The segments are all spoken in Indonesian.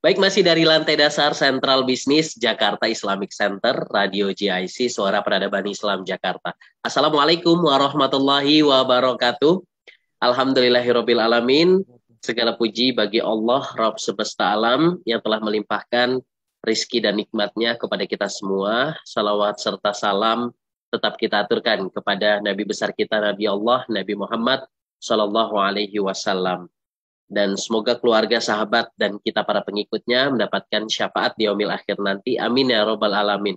Baik, masih dari lantai dasar Sentral Bisnis Jakarta Islamic Center, Radio JIC, Suara Peradaban Islam Jakarta. Assalamualaikum warahmatullahi wabarakatuh. Alhamdulillahirabbil alamin. Segala puji bagi Allah, Rabb semesta alam yang telah melimpahkan rizki dan nikmatnya kepada kita semua. Salawat serta salam tetap kita aturkan kepada Nabi besar kita, Nabi Allah, Nabi Muhammad Sallallahu Alaihi Wasallam. Dan semoga keluarga, sahabat, dan kita para pengikutnya mendapatkan syafaat di yaumil akhir nanti. Amin ya robbal alamin.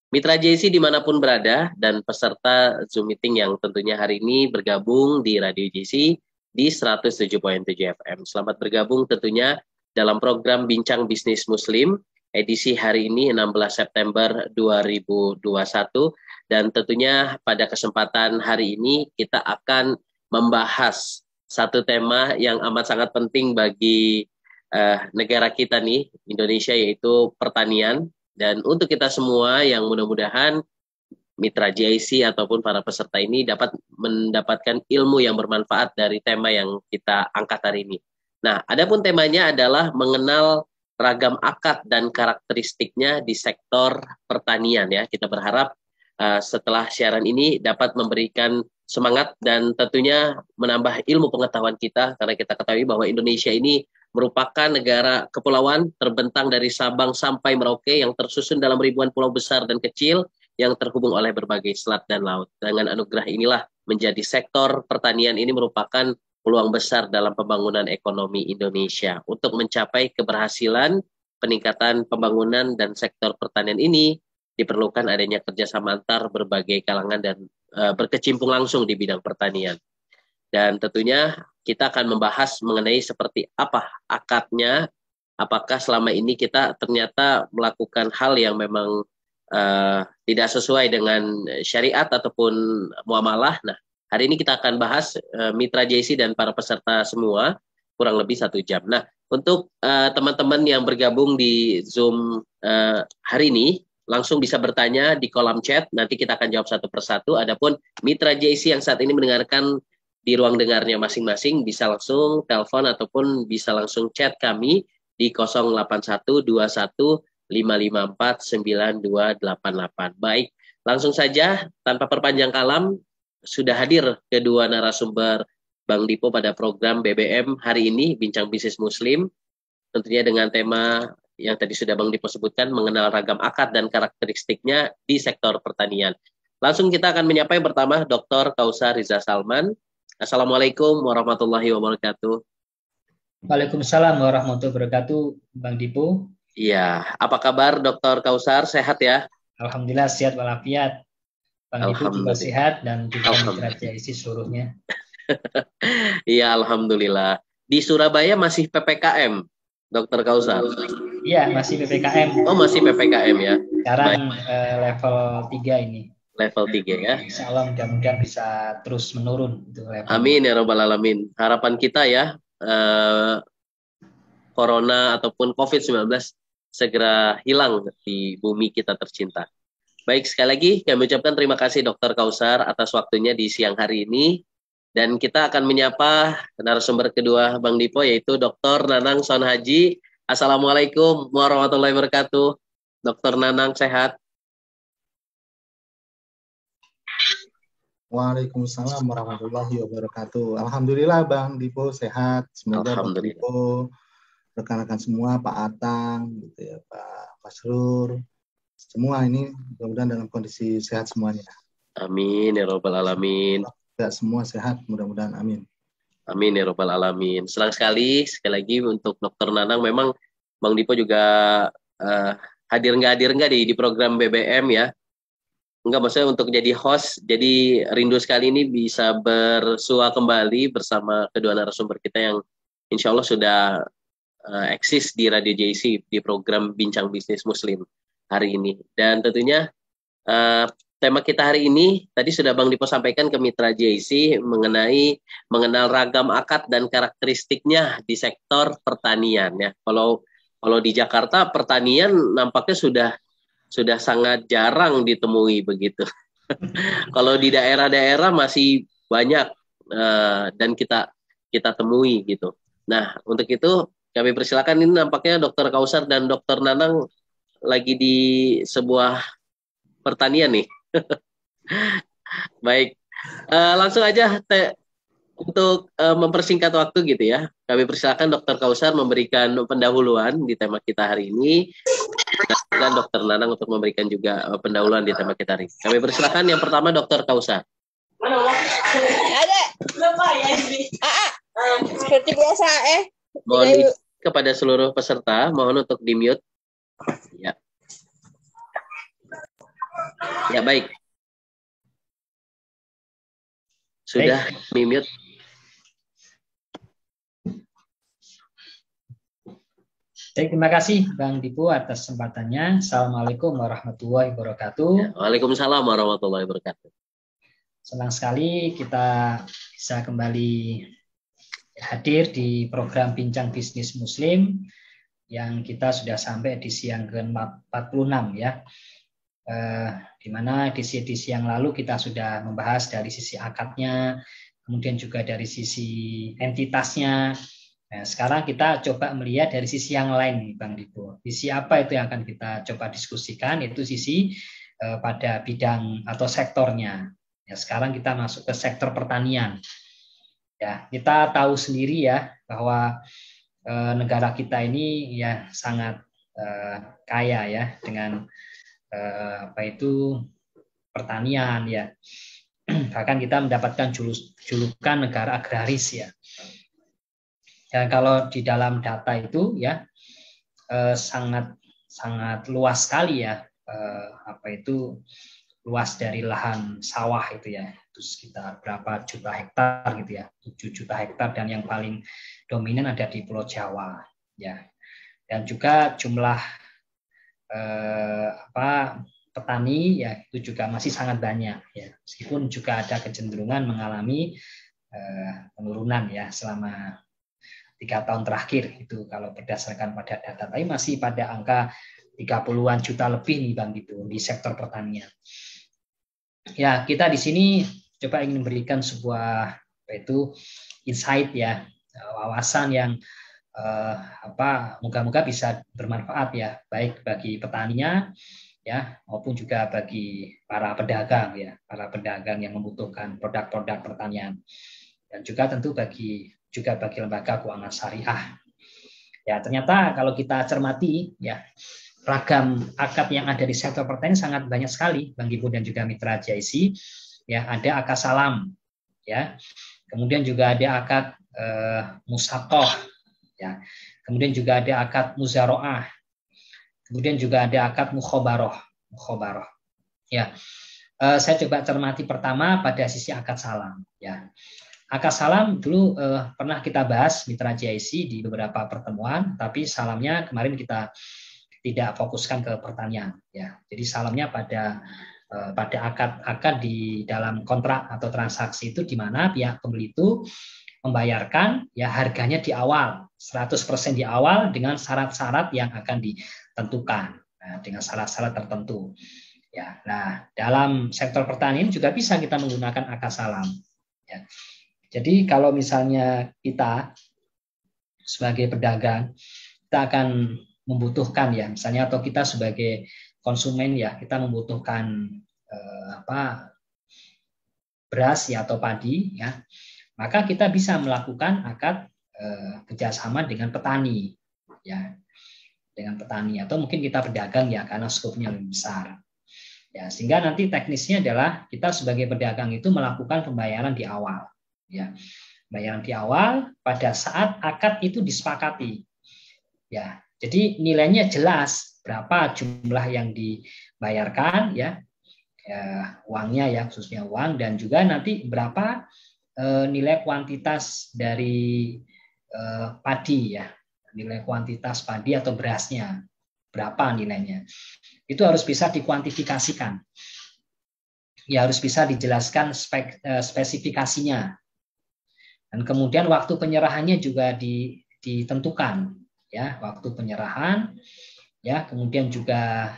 Mitra JC dimanapun berada dan peserta Zoom meeting yang tentunya hari ini bergabung di Radio JC di 107.7 FM. Selamat bergabung tentunya dalam program Bincang Bisnis Muslim edisi hari ini 16 September 2021. Dan tentunya pada kesempatan hari ini kita akan membahas satu tema yang amat sangat penting bagi negara kita nih, Indonesia, yaitu pertanian. Dan untuk kita semua yang mudah-mudahan mitra JIC ataupun para peserta ini dapat mendapatkan ilmu yang bermanfaat dari tema yang kita angkat hari ini. Nah, adapun temanya adalah mengenal ragam akad dan karakteristiknya di sektor pertanian ya. Kita berharap setelah siaran ini dapat memberikan semangat dan tentunya menambah ilmu pengetahuan kita, karena kita ketahui bahwa Indonesia ini merupakan negara kepulauan terbentang dari Sabang sampai Merauke yang tersusun dalam ribuan pulau besar dan kecil yang terhubung oleh berbagai selat dan laut. Dengan anugerah inilah menjadi sektor pertanian ini merupakan peluang besar dalam pembangunan ekonomi Indonesia. Untuk mencapai keberhasilan peningkatan pembangunan dan sektor pertanian ini diperlukan adanya kerjasama antar berbagai kalangan dan berkecimpung langsung di bidang pertanian. Dan tentunya kita akan membahas mengenai seperti apa akadnya, apakah selama ini kita ternyata melakukan hal yang memang tidak sesuai dengan syariat ataupun muamalah. Nah, hari ini kita akan bahas mitra JC dan para peserta semua kurang lebih 1 jam. Nah, untuk teman-teman yang bergabung di Zoom hari ini, langsung bisa bertanya di kolom chat, nanti kita akan jawab satu persatu. Adapun mitra JC yang saat ini mendengarkan di ruang dengarnya masing-masing bisa langsung telepon ataupun bisa langsung chat kami di 081215549288. Baik, langsung saja tanpa perpanjang kalam, sudah hadir kedua narasumber Bang Dipo pada program BBM hari ini, Bincang Bisnis Muslim, tentunya dengan tema yang tadi sudah Bang Dipo sebutkan, mengenal ragam akad dan karakteristiknya di sektor pertanian. Langsung kita akan menyapa yang pertama Dr. Kausar Riza Salman. Assalamualaikum warahmatullahi wabarakatuh. Waalaikumsalam warahmatullahi wabarakatuh, Bang Dipo. Iya, apa kabar Dr. Kausar? Sehat ya? Alhamdulillah sehat walafiat. Bang Dipo juga sehat dan juga mitra JIC seluruhnya. Iya, alhamdulillah. Di Surabaya masih PPKM, Dr. Kausar? Iya, masih PPKM. Oh, masih PPKM ya. Sekarang level 3 ini. Level 3 ya. Insya Allah mudah-mudahan bisa terus menurun. Amin ya robbal alamin. Harapan kita ya, Corona ataupun COVID-19 segera hilang di bumi kita tercinta. Baik, sekali lagi kami ucapkan terima kasih Dr. Kausar atas waktunya di siang hari ini. Dan kita akan menyapa narasumber kedua Bang Dipo, yaitu Dr. Nanang Son Haji. Assalamualaikum warahmatullahi wabarakatuh. Dr. Nanang sehat? Waalaikumsalam warahmatullahi wabarakatuh. Alhamdulillah Bang Dipo sehat. Semoga Bang Dipo, rekan-rekan semua, Pak Atang, gitu ya, Pak Masrur, semua ini mudah-mudahan dalam kondisi sehat semuanya. Amin ya robbal alamin. Semua sehat, mudah-mudahan, amin. Amin ya robbal alamin. Senang sekali lagi untuk Dr. Nanang. Memang Bang Dipo juga hadir nggak di program BBM ya. Enggak, maksudnya untuk jadi host. Jadi rindu sekali ini bisa bersua kembali bersama kedua narasumber kita yang insya Allah sudah eksis di Radio JC di program Bincang Bisnis Muslim hari ini. Dan tentunya tema kita hari ini tadi sudah Bang Dipo sampaikan ke mitra JC mengenai mengenal ragam akad dan karakteristiknya di sektor pertanian ya. Kalau di Jakarta pertanian nampaknya sudah sangat jarang ditemui begitu. Kalau di daerah-daerah masih banyak dan kita temui gitu. Nah, untuk itu Kami persilakan, ini nampaknya Dokter Kausar dan Dokter Nanang lagi di sebuah pertanian nih. Baik, langsung aja untuk mempersingkat waktu gitu ya. Kami persilakan Dokter Kausar memberikan pendahuluan di tema kita hari ini, dan Dokter Nanang untuk memberikan juga pendahuluan di tema kita hari ini. Kami persilakan yang pertama Dokter Kausar. Ada. Seperti biasa Mohon kepada seluruh peserta, mohon untuk di-mute. Ya. Ya, baik. Sudah di-mute. Baik, terima kasih Bang Dipo atas kesempatannya. Assalamualaikum warahmatullahi wabarakatuh. Ya, waalaikumsalam warahmatullahi wabarakatuh. Senang sekali kita bisa kembali hadir di program Bincang Bisnis Muslim yang kita sudah sampai edisi yang ke-46 ya. Di mana edisi yang lalu kita sudah membahas dari sisi akadnya, kemudian juga dari sisi entitasnya. Nah, sekarang kita coba melihat dari sisi yang lain nih Bang Dipo. Sisi apa itu yang akan kita coba diskusikan, yaitu sisi pada bidang atau sektornya. Ya, sekarang kita masuk ke sektor pertanian. Ya, kita tahu sendiri ya bahwa negara kita ini ya sangat kaya ya dengan pertanian ya. Bahkan kita mendapatkan julukan negara agraris ya. Dan kalau di dalam data itu ya sangat luas sekali ya, luas dari lahan sawah itu ya, itu sekitar berapa juta hektar gitu ya, 7 juta hektar, dan yang paling dominan ada di Pulau Jawa ya. Dan juga jumlah petani ya itu juga masih sangat banyak ya, meskipun juga ada kecenderungan mengalami penurunan ya selama 3 tahun terakhir itu kalau berdasarkan pada data, tapi masih pada angka 30-an juta lebih nih Bang gitu di sektor pertanian. Ya, kita di sini coba ingin memberikan sebuah insight ya, wawasan yang moga-moga bisa bermanfaat ya, baik bagi petaninya ya maupun juga bagi para pedagang ya, para pedagang yang membutuhkan produk-produk pertanian, dan juga tentu bagi lembaga keuangan syariah. Ya, ternyata kalau kita cermati ya, ragam akad yang ada di sektor pertanian sangat banyak sekali Bang Ibu dan juga mitra JIC ya. Ada akad salam ya, kemudian juga ada akad musaqah ya, kemudian juga ada akad muzaroah, kemudian juga ada akad mukhobaroh ya. Saya coba cermati pertama pada sisi akad salam ya. Akad salam dulu pernah kita bahas mitra JIC di beberapa pertemuan, tapi salamnya kemarin kita tidak fokuskan ke pertanian ya. Jadi salamnya pada akad di dalam kontrak atau transaksi itu, di mana pihak pembeli itu membayarkan ya harganya di awal 100% di awal dengan syarat-syarat yang akan ditentukan. Nah, dengan syarat-syarat tertentu ya. Nah, dalam sektor pertanian juga bisa kita menggunakan akad salam ya. Jadi kalau misalnya kita sebagai pedagang kita akan membutuhkan ya, misalnya, atau kita sebagai konsumen ya, kita membutuhkan beras ya atau padi ya, maka kita bisa melakukan akad kerjasama dengan petani ya, dengan petani, atau mungkin kita pedagang ya karena skopnya lebih besar ya, sehingga nanti teknisnya adalah kita sebagai pedagang itu melakukan pembayaran di awal ya, pembayaran di awal pada saat akad itu disepakati ya. Jadi nilainya jelas berapa jumlah yang dibayarkan ya, uangnya ya, khususnya uang, dan juga nanti berapa nilai kuantitas dari padi ya, nilai kuantitas padi atau berasnya berapa nilainya. Itu harus bisa dikuantifikasikan. Ya, harus bisa dijelaskan spesifikasinya. Dan kemudian waktu penyerahannya juga ditentukan. Ya, waktu penyerahan ya, kemudian juga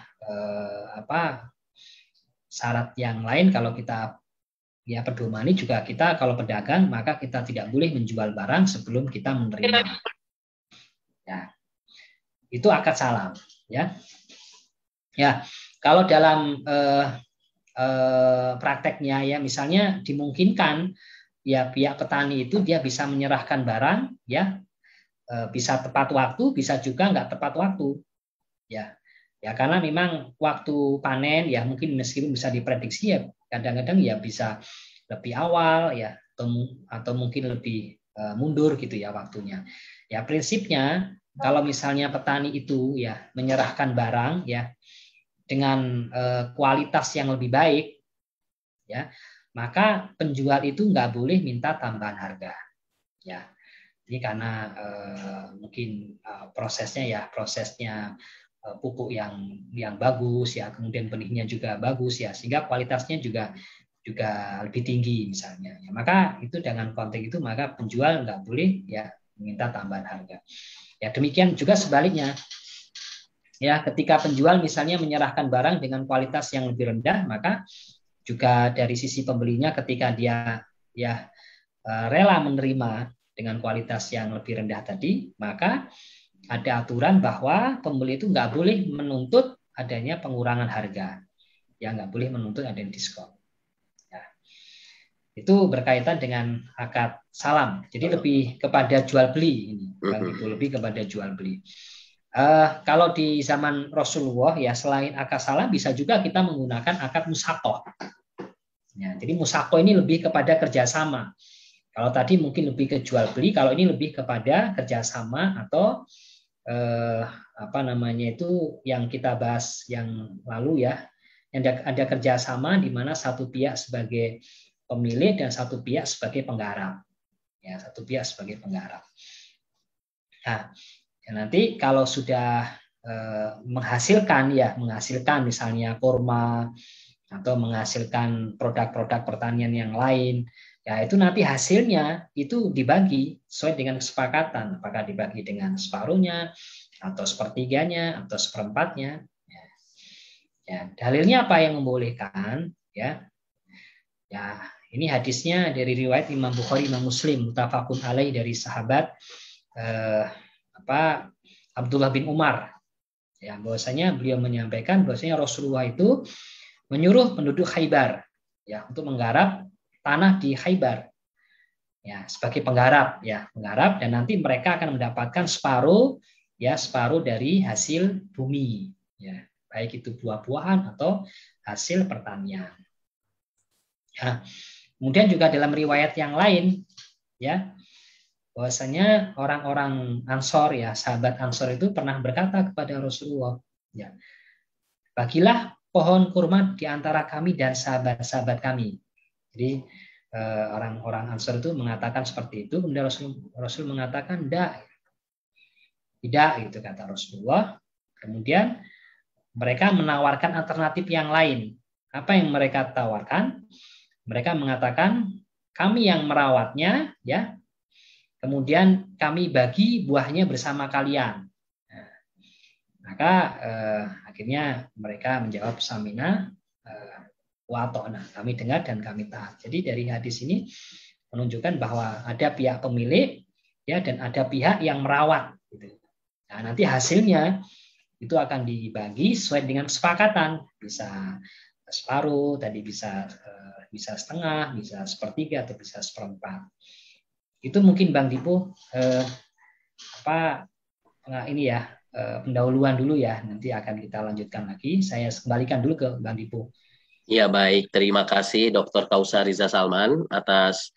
syarat yang lain. Kalau kita ya pedomani juga, kita kalau pedagang maka kita tidak boleh menjual barang sebelum kita menerima Ya, itu akad salam. Ya, ya. Kalau dalam prakteknya ya, misalnya dimungkinkan ya pihak petani itu dia bisa menyerahkan barang ya, bisa tepat waktu, bisa juga nggak tepat waktu. Ya, ya karena memang waktu panen ya mungkin meskipun bisa diprediksi ya kadang-kadang ya bisa lebih awal ya atau mungkin lebih mundur gitu ya waktunya. Ya prinsipnya kalau misalnya petani itu ya menyerahkan barang ya dengan kualitas yang lebih baik ya, maka penjual itu nggak boleh minta tambahan harga. Ya, ini karena mungkin prosesnya pupuk yang bagus ya, kemudian benihnya juga bagus ya, sehingga kualitasnya juga lebih tinggi misalnya. Ya, maka itu dengan konteks itu maka penjual nggak boleh ya meminta tambahan harga. Ya demikian juga sebaliknya. Ya, ketika penjual misalnya menyerahkan barang dengan kualitas yang lebih rendah, maka juga dari sisi pembelinya ketika dia ya rela menerima dengan kualitas yang lebih rendah tadi, maka ada aturan bahwa pembeli itu nggak boleh menuntut adanya pengurangan harga, ya nggak boleh menuntut adanya diskon. Ya. Itu berkaitan dengan akad salam, jadi lebih kepada jual beli ini, itu lebih kepada jual beli. Kalau di zaman Rasulullah ya selain akad salam bisa juga kita menggunakan akad musaqah. Ya, jadi musaqah ini lebih kepada kerjasama. Kalau tadi mungkin lebih ke jual beli, kalau ini lebih kepada kerjasama atau itu yang kita bahas yang lalu ya, ada kerjasama di mana satu pihak sebagai pemilik dan satu pihak sebagai penggarap. Ya, satu pihak sebagai penggarap. Nah, ya nanti kalau sudah menghasilkan misalnya kurma atau menghasilkan produk-produk pertanian yang lain, ya itu nanti hasilnya itu dibagi sesuai dengan kesepakatan, apakah dibagi dengan separuhnya atau sepertiganya atau seperempatnya. Ya, dalilnya apa yang membolehkan? Ya, ini hadisnya dari riwayat Imam Bukhari, Imam Muslim, muttafaqun alaih dari sahabat Abdullah bin Umar. Ya, bahwasanya beliau menyampaikan bahwasanya Rasulullah itu menyuruh penduduk Khaybar ya untuk menggarap tanah di Khaybar. Ya, sebagai penggarap dan nanti mereka akan mendapatkan separuh dari hasil bumi ya, baik itu buah-buahan atau hasil pertanian. Ya. Kemudian juga dalam riwayat yang lain ya, bahwasanya orang-orang Ansor ya, sahabat Ansor itu pernah berkata kepada Rasulullah, ya, bagilah pohon kurma di antara kami dan sahabat-sahabat kami. Jadi orang-orang Ansor itu mengatakan seperti itu, kemudian Rasul mengatakan tidak gitu kata Rasulullah. Kemudian mereka menawarkan alternatif yang lain. Apa yang mereka tawarkan? Mereka mengatakan kami yang merawatnya ya. Kemudian kami bagi buahnya bersama kalian. Nah, maka akhirnya mereka menjawab samina wa ta'na, kami dengar dan kami taat. Jadi dari hadis ini menunjukkan bahwa ada pihak pemilik ya dan ada pihak yang merawat. Gitu. Nah, nanti hasilnya itu akan dibagi sesuai dengan kesepakatan, bisa separuh, tadi bisa setengah, bisa sepertiga atau bisa seperempat. Itu mungkin Bang Dipo pendahuluan dulu ya, nanti akan kita lanjutkan lagi. Saya kembalikan dulu ke Bang Dipo. Ya baik, terima kasih Dr. Kausar Riza Salman atas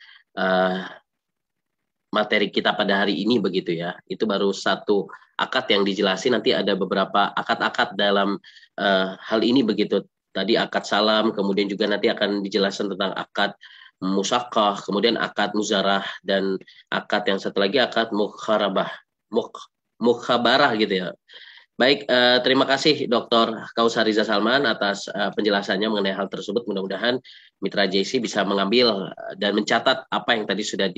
materi kita pada hari ini begitu ya. Itu baru satu akad yang dijelasin, nanti ada beberapa akad-akad dalam hal ini begitu. Tadi akad salam, kemudian juga nanti akan dijelaskan tentang akad musaqah, kemudian akad muzarah, dan akad yang satu lagi akad mukhabarah gitu ya. Baik, terima kasih Dr. Kausar Riza Salman atas penjelasannya mengenai hal tersebut. Mudah-mudahan Mitra JC bisa mengambil dan mencatat apa yang tadi sudah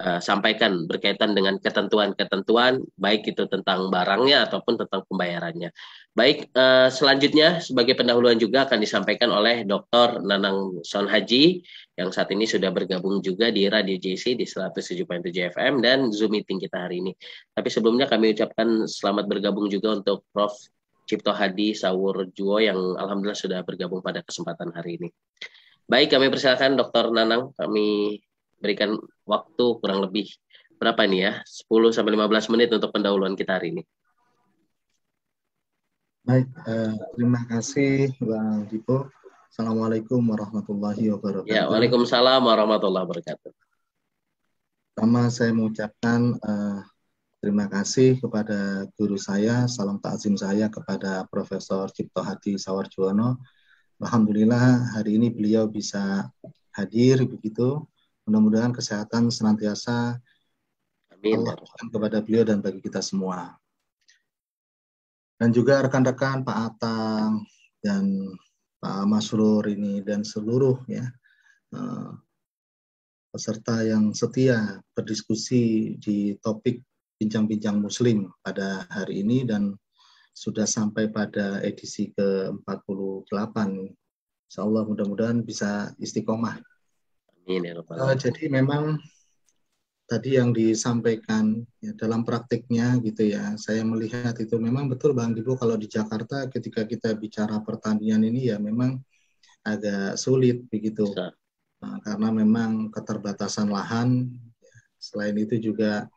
sampaikan berkaitan dengan ketentuan-ketentuan, baik itu tentang barangnya ataupun tentang pembayarannya. Baik, selanjutnya sebagai pendahuluan juga akan disampaikan oleh Dr. Nanang Son Haji yang saat ini sudah bergabung juga di Radio JC di 107.7 FM dan Zoom meeting kita hari ini. Tapi sebelumnya kami ucapkan selamat bergabung juga untuk Prof. Cipto Hadi Sawurjuwo yang alhamdulillah sudah bergabung pada kesempatan hari ini. Baik, kami persilakan Dr. Nanang, kami berikan waktu kurang lebih berapa nih ya, 10-15 menit untuk pendahuluan kita hari ini. Baik, terima kasih Bang Dipo. Assalamualaikum warahmatullahi wabarakatuh. Ya, waalaikumsalam warahmatullahi wabarakatuh. Pertama saya mengucapkan terima kasih kepada guru saya, salam takzim saya kepada Profesor Cipto Hadi Sawurjuwo. Alhamdulillah hari ini beliau bisa hadir begitu. Mudah-mudahan kesehatan senantiasa Allah berikan kepada beliau dan bagi kita semua. Dan juga rekan-rekan Pak Atang dan Pak Masrur ini dan seluruh ya peserta yang setia berdiskusi di topik bincang-bincang Muslim pada hari ini dan sudah sampai pada edisi ke-48. Insya Allah mudah-mudahan bisa istiqomah. Amin, ya jadi memang tadi yang disampaikan ya, dalam praktiknya gitu ya, saya melihat itu memang betul Bang Dipo, kalau di Jakarta ketika kita bicara pertanian ini ya memang agak sulit begitu. Karena memang keterbatasan lahan, selain itu juga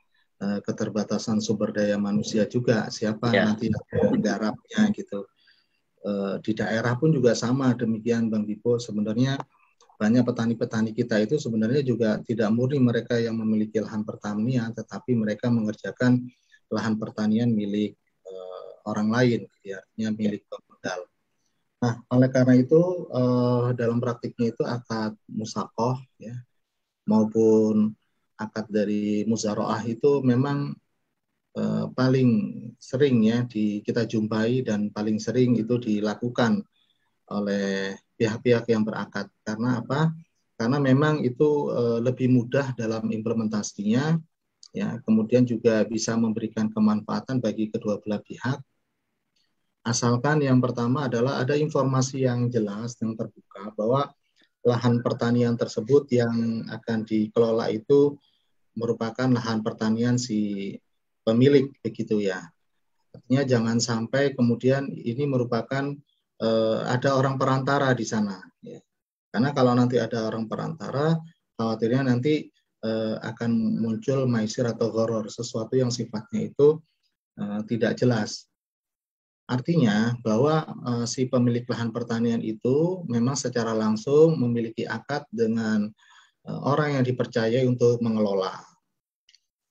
keterbatasan sumber daya manusia juga, siapa nanti garapnya gitu. Di daerah pun juga sama demikian Bang Dipo, sebenarnya banyak petani-petani kita itu sebenarnya juga tidak murni mereka yang memiliki lahan pertanian, tetapi mereka mengerjakan lahan pertanian milik orang lain, ya, milik pemodal. Nah, oleh karena itu dalam praktiknya itu akad musaqah ya maupun akad dari muzaroah itu memang paling sering ya kita jumpai dan paling sering itu dilakukan oleh pihak-pihak yang berakad. Karena apa? Karena memang itu lebih mudah dalam implementasinya, ya. Kemudian juga bisa memberikan kemanfaatan bagi kedua belah pihak. Asalkan yang pertama adalah ada informasi yang jelas dan terbuka bahwa lahan pertanian tersebut yang akan dikelola itu merupakan lahan pertanian si pemilik begitu ya. Artinya jangan sampai kemudian ini merupakan ada orang perantara di sana. Ya. Karena kalau nanti ada orang perantara, khawatirnya nanti akan muncul maisir atau gharar, sesuatu yang sifatnya itu tidak jelas. Artinya bahwa si pemilik lahan pertanian itu memang secara langsung memiliki akad dengan orang yang dipercayai untuk mengelola.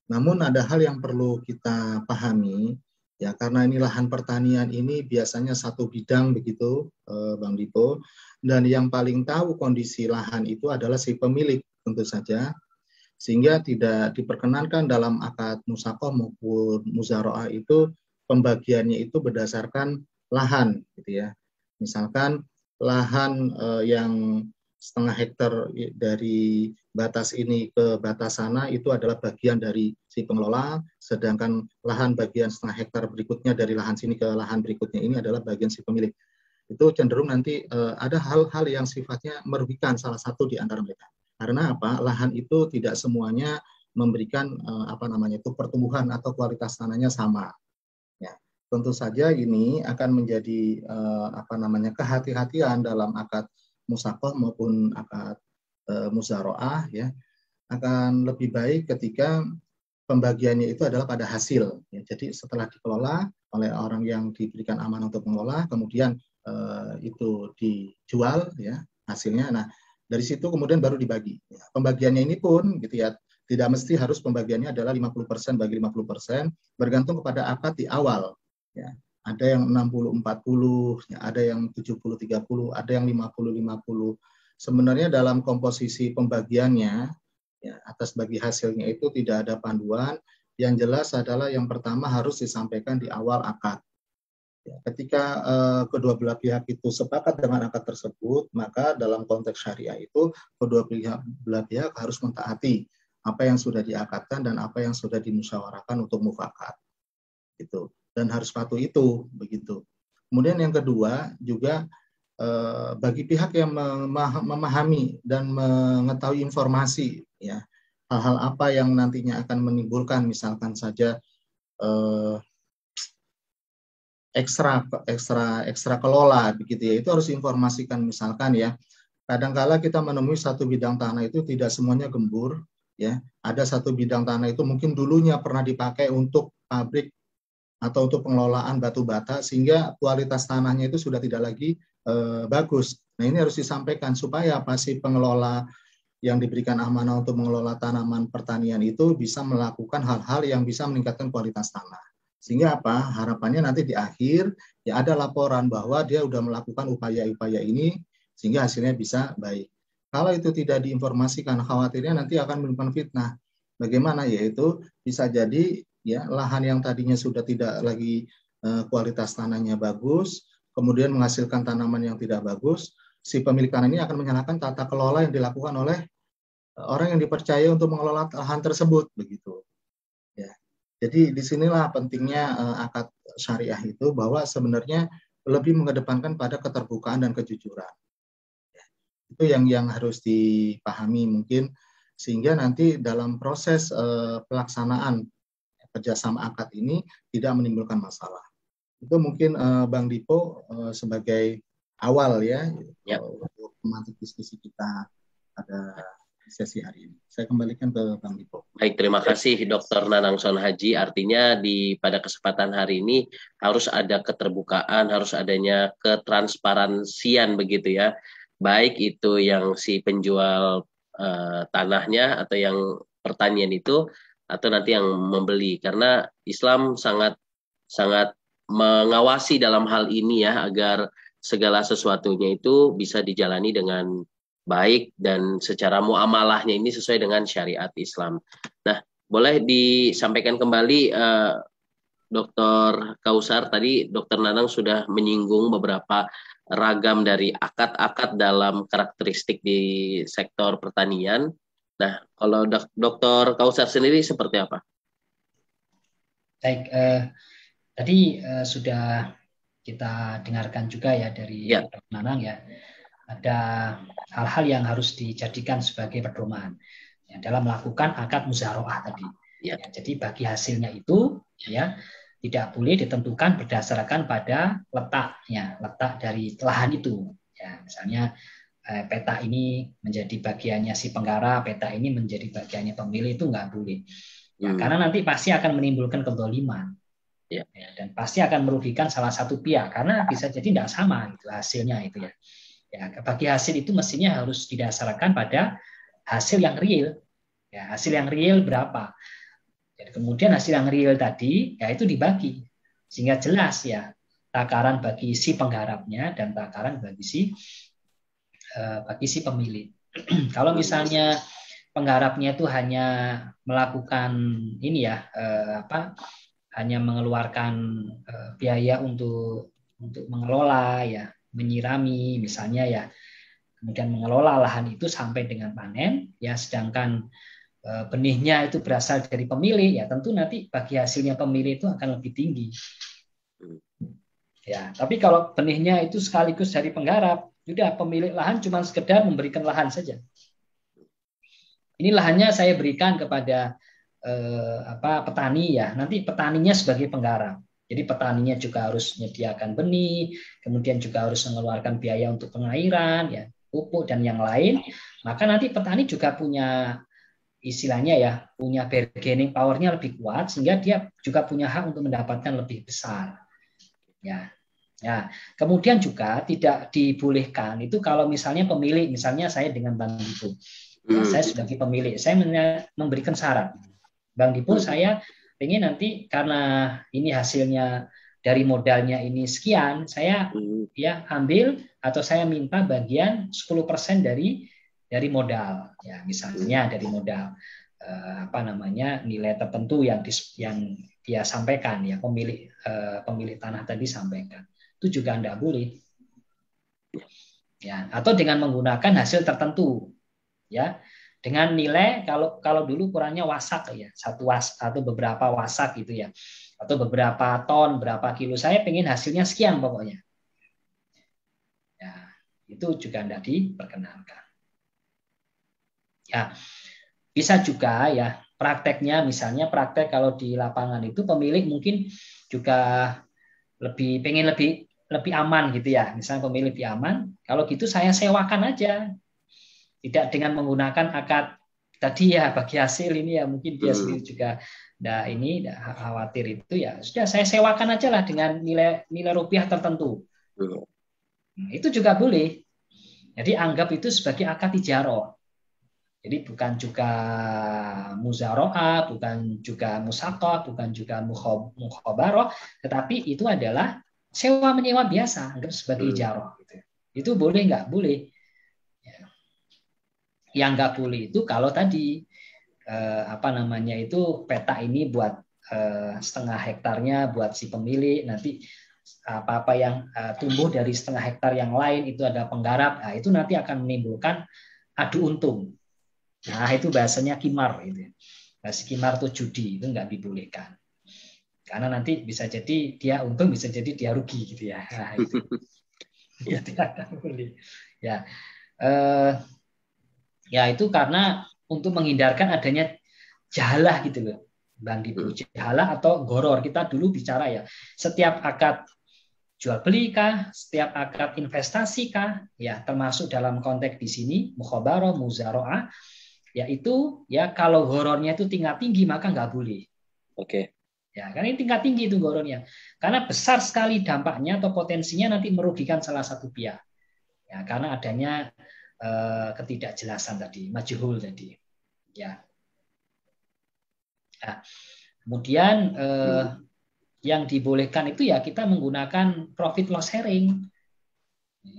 Namun ada hal yang perlu kita pahami, ya, karena ini lahan pertanian ini biasanya satu bidang begitu, Bang Dipo, dan yang paling tahu kondisi lahan itu adalah si pemilik tentu saja, sehingga tidak diperkenankan dalam akad musaqah maupun muzaroah itu pembagiannya itu berdasarkan lahan, gitu ya. Misalkan lahan yang setengah hektar dari batas ini ke batas sana itu adalah bagian dari si pengelola, sedangkan lahan bagian setengah hektar berikutnya dari lahan sini ke lahan berikutnya ini adalah bagian si pemilik. Itu cenderung nanti ada hal-hal yang sifatnya merugikan salah satu di antara mereka. Karena apa? Lahan itu tidak semuanya memberikan pertumbuhan atau kualitas tanahnya sama. Ya, tentu saja ini akan menjadi kehati-hatian dalam akad musaqah maupun akad muzaroah, ya, akan lebih baik ketika pembagiannya itu adalah pada hasil. Ya. Jadi setelah dikelola oleh orang yang diberikan amanah untuk mengelola, kemudian itu dijual, ya, hasilnya. Nah, dari situ kemudian baru dibagi. Ya. Pembagiannya ini pun gitu ya, tidak mesti harus pembagiannya adalah 50% bagi 50%, bergantung kepada akad di awal. Ya. Ada yang 60-40, ya, ada yang 70-30, ada yang 50-50. Sebenarnya dalam komposisi pembagiannya, ya, atas bagi hasilnya itu tidak ada panduan. Yang jelas adalah yang pertama harus disampaikan di awal akad. Ya, ketika kedua belah pihak itu sepakat dengan akad tersebut, maka dalam konteks syariah itu kedua belah pihak harus mentaati apa yang sudah diakadkan dan apa yang sudah dimusyawarahkan untuk mufakat. Gitu. Dan harus patuh itu, begitu. Kemudian yang kedua juga bagi pihak yang memahami dan mengetahui informasi, ya, hal-hal apa yang nantinya akan menimbulkan, misalkan saja ekstra kelola, begitu ya, itu harus informasikan. Misalkan ya, kadangkala kita menemui satu bidang tanah itu tidak semuanya gembur, ya. Ada satu bidang tanah itu mungkin dulunya pernah dipakai untuk pabrik atau untuk pengelolaan batu bata, sehingga kualitas tanahnya itu sudah tidak lagi bagus. Nah, ini harus disampaikan supaya apa, si pengelola yang diberikan amanah untuk mengelola tanaman pertanian itu bisa melakukan hal-hal yang bisa meningkatkan kualitas tanah. Sehingga apa, harapannya nanti di akhir ya ada laporan bahwa dia sudah melakukan upaya-upaya ini sehingga hasilnya bisa baik. Kalau itu tidak diinformasikan, khawatirnya nanti akan menimbulkan fitnah. Bagaimana? Yaitu bisa jadi ya lahan yang tadinya sudah tidak lagi kualitas tanahnya bagus, kemudian menghasilkan tanaman yang tidak bagus, si pemilik tanah ini akan menyalahkan tata kelola yang dilakukan oleh orang yang dipercaya untuk mengelola lahan tersebut, begitu. Ya. Jadi disinilah pentingnya akad syariah itu, bahwa sebenarnya lebih mengedepankan pada keterbukaan dan kejujuran. Ya. Itu yang harus dipahami mungkin, sehingga nanti dalam proses pelaksanaan kerjasama akad ini tidak menimbulkan masalah. Itu mungkin Bang Dipo sebagai awal ya, untuk memantik diskusi kita pada sesi hari ini. Saya kembalikan ke Bang Dipo. Baik, terima kasih Dr. Nanangson Haji. Artinya pada kesempatan hari ini harus ada keterbukaan, harus adanya ketransparansian begitu ya. Baik itu yang si penjual tanahnya atau yang pertanian itu, atau nanti yang membeli, karena Islam sangat mengawasi dalam hal ini ya, agar segala sesuatunya itu bisa dijalani dengan baik dan secara muamalahnya ini sesuai dengan syariat Islam. Nah, boleh disampaikan kembali Dr. Kausar, tadi Dr. Nanang sudah menyinggung beberapa ragam dari akad-akad dalam karakteristik di sektor pertanian. Nah, kalau Dr. Kausar sendiri seperti apa? Baik, tadi sudah kita dengarkan juga ya dari Dr. Nanang ya, ada hal-hal yang harus dijadikan sebagai pedoman ya, dalam melakukan akad musyawarah tadi. Ya, jadi bagi hasilnya itu ya tidak boleh ditentukan berdasarkan pada letak dari lahan itu. Ya, misalnya peta ini menjadi bagiannya si penggarap, peta ini menjadi bagiannya pemilik, itu nggak boleh. Ya, karena nanti pasti akan menimbulkan kezaliman. Ya, dan pasti akan merugikan salah satu pihak, karena bisa jadi tidak sama itu hasilnya itu ya. Ya, bagi hasil itu mestinya harus didasarkan pada hasil yang real. Ya, hasil yang real berapa? Jadi kemudian hasil yang real tadi ya itu dibagi sehingga jelas ya takaran bagi si penggarapnya dan takaran bagi si pemilik. Kalau misalnya penggarapnya itu hanya melakukan ini ya hanya mengeluarkan biaya untuk mengelola ya, menyirami misalnya ya, kemudian mengelola lahan itu sampai dengan panen ya, sedangkan benihnya itu berasal dari pemilik ya, tentu nanti bagi hasilnya pemilik itu akan lebih tinggi. Ya, tapi kalau benihnya itu sekaligus dari penggarap, sudah pemilik lahan cuma sekedar memberikan lahan saja. Ini lahannya saya berikan kepada petani ya, nanti petaninya sebagai penggarap. Jadi petaninya juga harus menyediakan benih, kemudian juga harus mengeluarkan biaya untuk pengairan, ya, pupuk dan yang lain. Maka nanti petani juga punya istilahnya ya, punya bargaining power-nya lebih kuat, sehingga dia juga punya hak untuk mendapatkan lebih besar. Ya. Ya, kemudian juga tidak dibolehkan itu kalau misalnya pemilik, misalnya saya dengan Bang Dipo, ya, saya sebagai pemilik, saya memberikan syarat, Bang Dipo, saya ingin nanti karena ini hasilnya dari modalnya ini sekian, saya ya ambil atau saya minta bagian 10% dari modal, ya misalnya dari modal nilai tertentu yang dia sampaikan ya, pemilik tanah tadi sampaikan. Itu juga tidak boleh. Ya, atau dengan menggunakan hasil tertentu. Ya. dengan nilai kalau dulu ukurannya wasak ya, atau beberapa wasak gitu ya, atau beberapa ton, berapa kilo. Saya pengen hasilnya sekian pokoknya. Ya, itu juga tidak diperkenankan. Ya, bisa juga ya prakteknya, misalnya praktek kalau di lapangan itu pemilik mungkin juga pengen lebih aman gitu ya. Misalnya pemilik lebih aman, kalau gitu saya sewakan aja. Tidak dengan menggunakan akad tadi ya, bagi hasil ini ya mungkin dia sendiri juga nggak khawatir itu ya. Sudah saya sewakan aja lah dengan nilai rupiah tertentu. Itu juga boleh. Jadi anggap itu sebagai akad ijarah. Jadi bukan juga muzaro'ah, bukan juga musaqah, bukan juga mukhabarah, tetapi itu adalah sewa menyewa biasa, anggap sebagai ijarah. Gitu. Itu boleh nggak? Boleh. Yang nggak boleh itu kalau tadi itu peta ini buat setengah hektarnya buat si pemilik, nanti apa-apa yang tumbuh dari setengah hektar yang lain itu ada penggarap, nah, itu nanti akan menimbulkan adu untung. Nah, itu bahasanya kimar itu. Bahasa kimar itu judi, itu nggak dibolehkan. Karena nanti bisa jadi dia untung, bisa jadi dia rugi gitu ya. Nah, itu. Ya, tidak boleh. Ya. Ya itu karena untuk menghindarkan adanya jahalah gitu loh. Bang Dibu, jahalah atau goror. Kita dulu bicara ya, setiap akad jual beli kah, setiap akad investasi kah, ya termasuk dalam konteks di sini mukhabarah, muzaro'ah, yaitu ya kalau gorornya itu tingkat tinggi maka nggak boleh. Oke. Ya, karena ini tingkat tinggi itu gorornya. Karena besar sekali dampaknya atau potensinya nanti merugikan salah satu pihak. Ya, karena adanya ketidakjelasan tadi, majhul tadi. Ya. Nah, kemudian yang dibolehkan itu ya kita menggunakan profit loss sharing.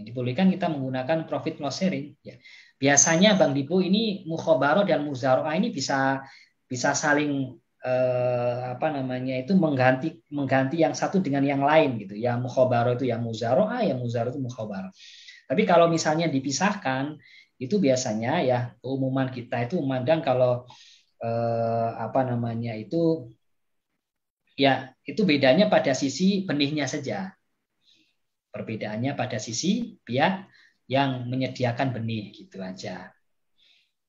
Dibolehkan kita menggunakan profit loss sharing. Ya. Biasanya Bang Dibu ini mukhabarah dan muzaro'ah ini bisa saling mengganti yang satu dengan yang lain gitu. Yang mukhabarah itu yang muzaro'ah, yang muzaro'ah itu mukhabarah. Tapi kalau misalnya dipisahkan itu biasanya ya keumuman kita itu memandang kalau itu bedanya pada sisi benihnya saja. Perbedaannya pada sisi pihak yang menyediakan benih gitu aja.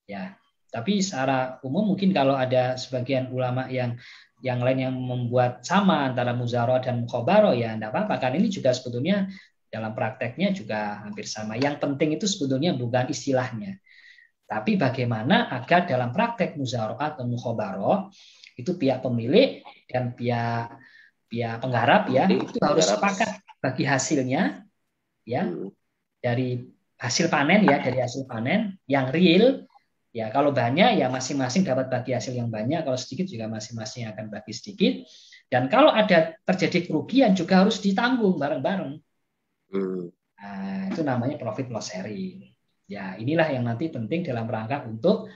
Ya, tapi secara umum mungkin kalau ada sebagian ulama yang lain yang membuat sama antara muzaro'ah dan mukhabarah ya enggak apa-apa, kan ini juga sebetulnya dalam prakteknya juga hampir sama. Yang penting itu sebetulnya bukan istilahnya, tapi bagaimana agar dalam praktek muzaro'ah atau mukhabarah itu pihak pemilik dan pihak penggarap ya itu harus sepakat bagi hasilnya ya dari hasil panen ya, dari hasil panen yang real ya. Kalau banyak ya masing-masing dapat bagi hasil yang banyak, kalau sedikit juga masing-masing akan bagi sedikit, dan kalau ada terjadi kerugian juga harus ditanggung bareng-bareng. Nah, itu namanya profit loss sharing. Ya, inilah yang nanti penting dalam rangka untuk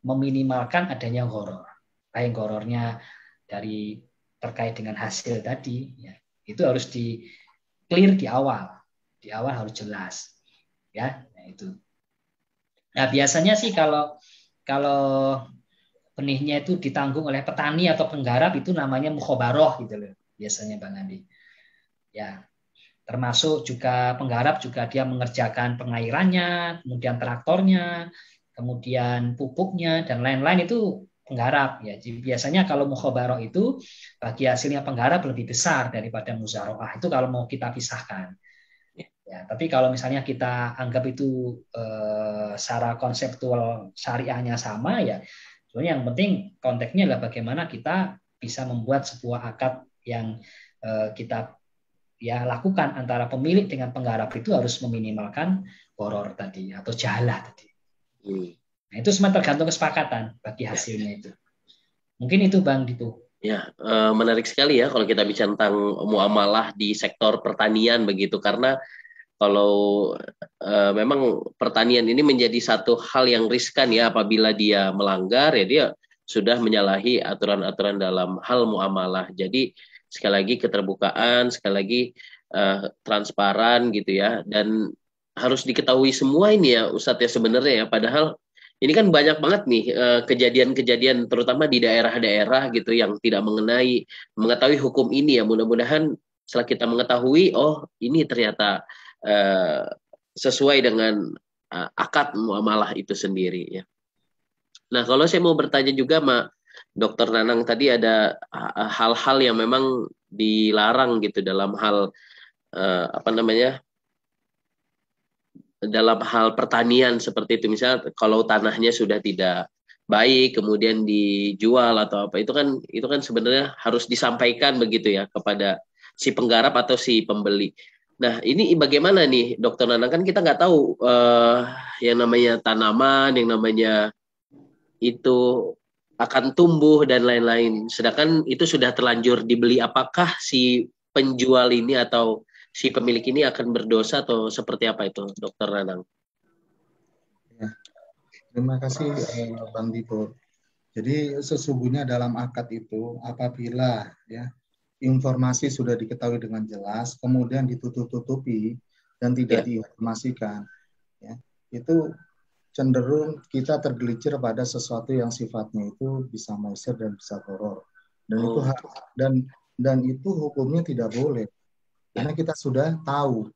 meminimalkan adanya gharar. Baik ghararnya dari terkait dengan hasil tadi, ya, itu harus di clear di awal. Di awal harus jelas. Ya, nah itu. Nah, biasanya sih kalau benihnya itu ditanggung oleh petani atau penggarap itu namanya mukhabarah gitu loh. Biasanya Bang Andi. Ya. Termasuk juga penggarap juga dia mengerjakan pengairannya, kemudian traktornya, kemudian pupuknya dan lain-lain itu penggarap ya. Jadi biasanya kalau mukhabarah itu bagi hasilnya penggarap lebih besar daripada muzaro'ah. Itu kalau mau kita pisahkan. Ya, tapi kalau misalnya kita anggap itu secara konseptual syariahnya sama ya, sebenarnya yang penting konteksnya adalah bagaimana kita bisa membuat sebuah akad yang kita ya lakukan antara pemilik dengan penggarap itu harus meminimalkan gharar tadi atau jahalah tadi. Nah, itu semua tergantung kesepakatan bagi hasilnya itu. Mungkin itu Bang Dipu. Ya, menarik sekali ya kalau kita bicara tentang muamalah di sektor pertanian begitu, karena kalau memang pertanian ini menjadi satu hal yang riskan ya, apabila dia melanggar ya dia sudah menyalahi aturan-aturan dalam hal muamalah. Jadi sekali lagi keterbukaan, sekali lagi transparan gitu ya, dan harus diketahui semua ini ya Ustadz ya sebenarnya ya, padahal Ini kan banyak banget nih kejadian-kejadian terutama di daerah-daerah gitu yang tidak mengetahui hukum ini ya. Mudah-mudahan setelah kita mengetahui, oh ini ternyata sesuai dengan akad muamalah itu sendiri ya. Nah, kalau saya mau bertanya juga sama Dokter Nanang tadi ada hal-hal yang memang dilarang gitu dalam hal dalam hal pertanian seperti itu. Misalnya kalau tanahnya sudah tidak baik kemudian dijual atau apa itu kan sebenarnya harus disampaikan begitu ya kepada si penggarap atau si pembeli. Nah, ini bagaimana nih Dokter Nanang, kan kita nggak tahu yang namanya tanaman, yang namanya itu akan tumbuh dan lain-lain. Sedangkan itu sudah terlanjur dibeli, apakah si penjual ini atau si pemilik ini akan berdosa atau seperti apa itu, Dokter Nanang? Ya, terima kasih Bang Dipo. Jadi sesungguhnya dalam akad itu apabila ya informasi sudah diketahui dengan jelas, kemudian ditutup-tutupi dan tidak diinformasikan, ya, itu cenderung kita tergelincir pada sesuatu yang sifatnya itu bisa maisir dan bisa horor. Dan itu dan itu hukumnya tidak boleh. Karena kita sudah tahu,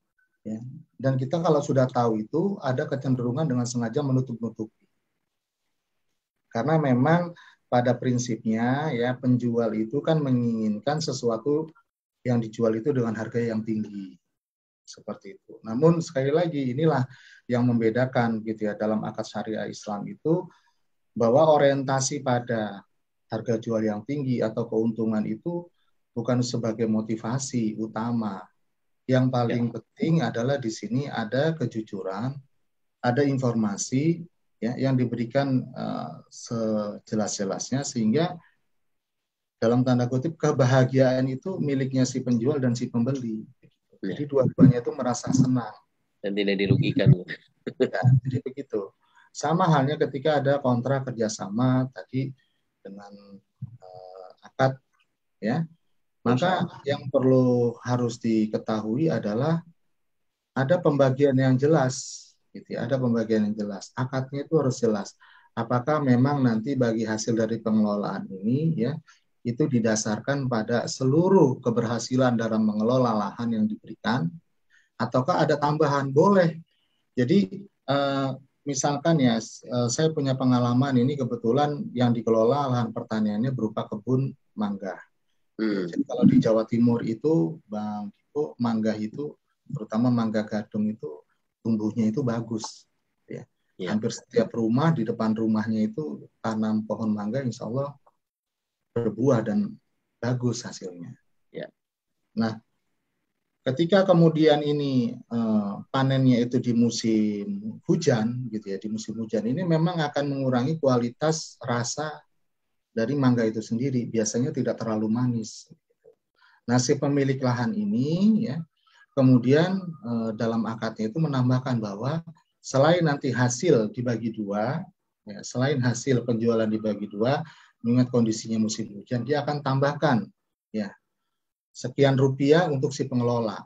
ya. Dan kita kalau sudah tahu itu ada kecenderungan dengan sengaja menutup-nutupi. Karena memang pada prinsipnya ya penjual itu kan menginginkan sesuatu yang dijual itu dengan harga yang tinggi. Seperti itu. Namun sekali lagi inilah yang membedakan gitu ya dalam akad syariah Islam itu, bahwa orientasi pada harga jual yang tinggi atau keuntungan itu bukan sebagai motivasi utama. Yang paling penting adalah di sini ada kejujuran, ada informasi ya yang diberikan sejelas-jelasnya, sehingga dalam tanda kutip kebahagiaan itu miliknya si penjual dan si pembeli. Jadi dua-duanya itu merasa senang dan tidak dirugikan. Ya, jadi begitu. Sama halnya ketika ada kontrak kerjasama tadi dengan akad, ya. Maka yang perlu harus diketahui adalah ada pembagian yang jelas, gitu ya. Ada pembagian yang jelas. Akadnya itu harus jelas. Apakah memang nanti bagi hasil dari pengelolaan ini, ya, itu didasarkan pada seluruh keberhasilan dalam mengelola lahan yang diberikan, ataukah ada tambahan? Boleh. Jadi misalkan ya, saya punya pengalaman ini, kebetulan yang dikelola lahan pertaniannya berupa kebun mangga. Jadi kalau di Jawa Timur itu, Bang Dipo, mangga itu, terutama mangga gadung itu tumbuhnya itu bagus. Ya. Hampir setiap rumah, di depan rumahnya itu tanam pohon mangga, insya Allah berbuah dan bagus hasilnya. Ya. Nah, ketika kemudian ini panennya itu di musim hujan, gitu ya, di musim hujan ini memang akan mengurangi kualitas rasa dari mangga itu sendiri. Biasanya tidak terlalu manis. Nah, si pemilik lahan ini, ya, kemudian dalam akadnya itu menambahkan bahwa selain nanti hasil dibagi dua, ya, selain hasil penjualan dibagi dua, mengingat kondisinya musim hujan, dia akan tambahkan, ya, sekian rupiah untuk si pengelola.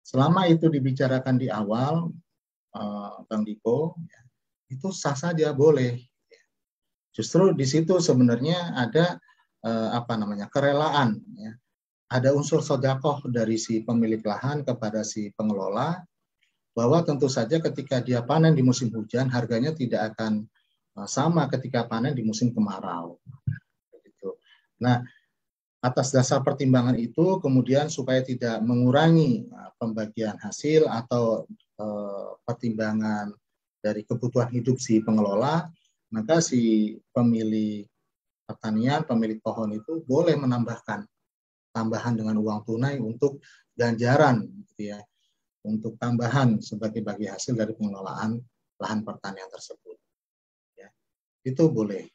Selama itu dibicarakan di awal, Bang Diko, ya, itu sah saja, boleh. Justru di situ sebenarnya ada kerelaan, ya. Ada unsur sedekah dari si pemilik lahan kepada si pengelola, bahwa tentu saja ketika dia panen di musim hujan, harganya tidak akan sama ketika panen di musim kemarau. Nah, atas dasar pertimbangan itu, kemudian supaya tidak mengurangi pembagian hasil atau pertimbangan dari kebutuhan hidup si pengelola, maka si pemilik pertanian, pemilik pohon itu boleh menambahkan tambahan dengan uang tunai untuk ganjaran, gitu ya, untuk tambahan sebagai bagi hasil dari pengelolaan lahan pertanian tersebut. Ya, itu boleh.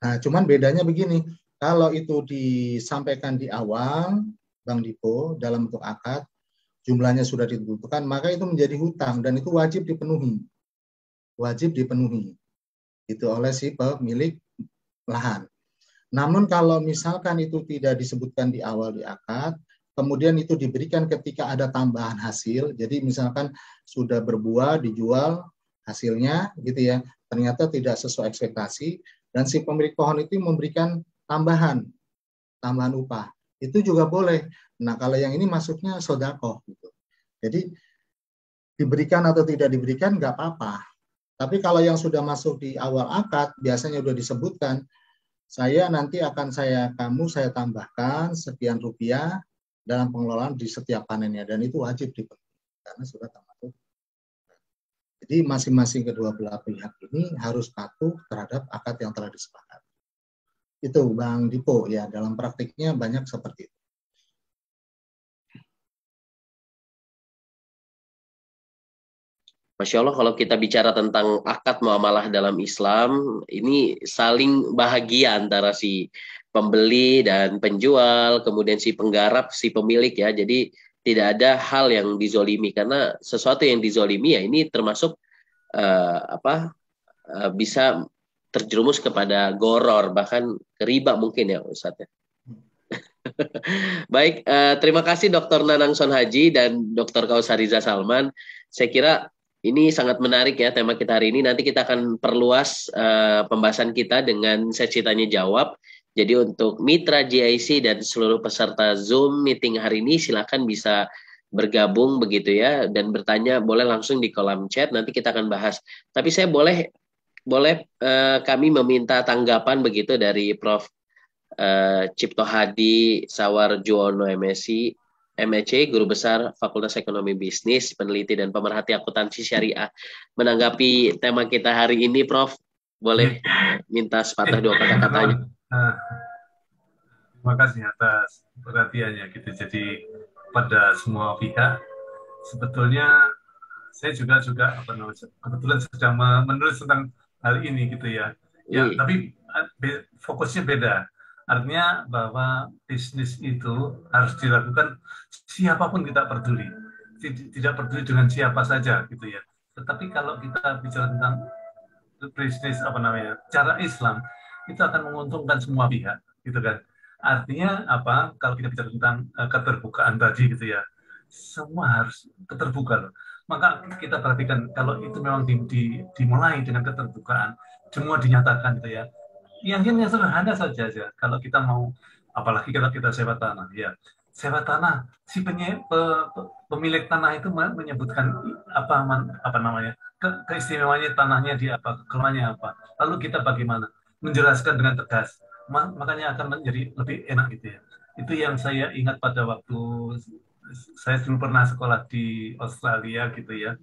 Nah, cuman bedanya begini, kalau itu disampaikan di awal, Bang Dipo, dalam bentuk akad, jumlahnya sudah ditentukan, maka itu menjadi hutang dan itu wajib dipenuhi. Wajib dipenuhi. Itu oleh si pemilik lahan. Namun kalau misalkan itu tidak disebutkan di awal di akad, kemudian itu diberikan ketika ada tambahan hasil, jadi misalkan sudah berbuah, dijual hasilnya, gitu ya, ternyata tidak sesuai ekspektasi, dan si pemilik pohon itu memberikan tambahan upah. Itu juga boleh. Nah, kalau yang ini masuknya sodakoh gitu. Jadi diberikan atau tidak diberikan nggak apa-apa. Tapi kalau yang sudah masuk di awal akad, biasanya sudah disebutkan, saya tambahkan sekian rupiah dalam pengelolaan di setiap panennya, dan itu wajib dipenuhi karena sudah termasuk. Jadi masing-masing kedua belah pihak ini harus patuh terhadap akad yang telah disepakati. Itu Bang Dipo, ya, dalam praktiknya banyak seperti itu. Masya Allah, kalau kita bicara tentang akad muamalah dalam Islam, ini saling bahagia antara si pembeli dan penjual, kemudian si penggarap, si pemilik, ya. Jadi tidak ada hal yang dizolimi, karena sesuatu yang dizolimi ya ini termasuk bisa terjerumus kepada goror, bahkan ke riba mungkin ya Ustaz ya. Baik, terima kasih Dr. Nanang Sonhaji dan Dr. Kausariza Salman. Saya kira ini sangat menarik ya tema kita hari ini. Nanti kita akan perluas pembahasan kita dengan sesi tanya jawab. Jadi untuk mitra GIC dan seluruh peserta Zoom meeting hari ini silakan bisa bergabung begitu ya, dan bertanya boleh langsung di kolom chat, nanti kita akan bahas. Tapi saya boleh kami meminta tanggapan begitu dari Prof. Cipto Hadi Sawarjuono MSc, Guru Besar Fakultas Ekonomi Bisnis, Peneliti dan Pemerhati Akuntansi Syariah. Menanggapi tema kita hari ini, Prof, boleh minta sepatah dua kata-katanya. Terima kasih atas perhatiannya gitu. Jadi pada semua pihak, sebetulnya saya juga kebetulan sedang menulis tentang hal ini gitu ya. Ya, tapi fokusnya beda. Artinya bahwa bisnis itu harus dilakukan siapapun kita peduli. Tidak peduli dengan siapa saja gitu ya. Tetapi kalau kita bicara tentang bisnis cara Islam, itu akan menguntungkan semua pihak gitu kan. Artinya apa? Kalau kita bicara tentang keterbukaan tadi gitu ya, semua harus keterbukaan. Maka kita perhatikan kalau itu memang dimulai dengan keterbukaan, semua dinyatakan gitu ya. Yang sederhana saja. Kalau kita mau, apalagi kalau kita sewa tanah, ya sewa tanah, si pemilik tanah itu menyebutkan keistimewaannya tanahnya di apa, kelemahannya apa. Lalu kita bagaimana menjelaskan dengan tegas, makanya akan menjadi lebih enak gitu ya. Itu yang saya ingat pada waktu saya dulu pernah sekolah di Australia gitu ya.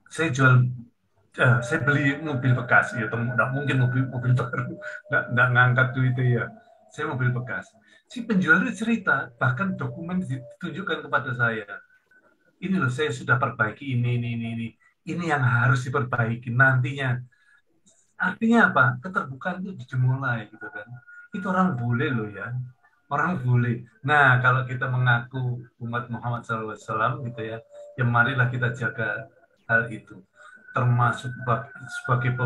Saya beli mobil bekas ya, nggak mungkin mobil baru, nggak ngangkat duit itu ya. Saya mobil bekas. Si penjual itu cerita, bahkan dokumen ditunjukkan kepada saya. Ini loh, saya sudah perbaiki ini yang harus diperbaiki nantinya. Artinya apa? Keterbukaan itu dimulai gitu kan. Itu orang boleh loh ya. Orang boleh. Nah, kalau kita mengaku umat Muhammad SAW gitu ya, ya marilah kita jaga hal itu. Termasuk sebagai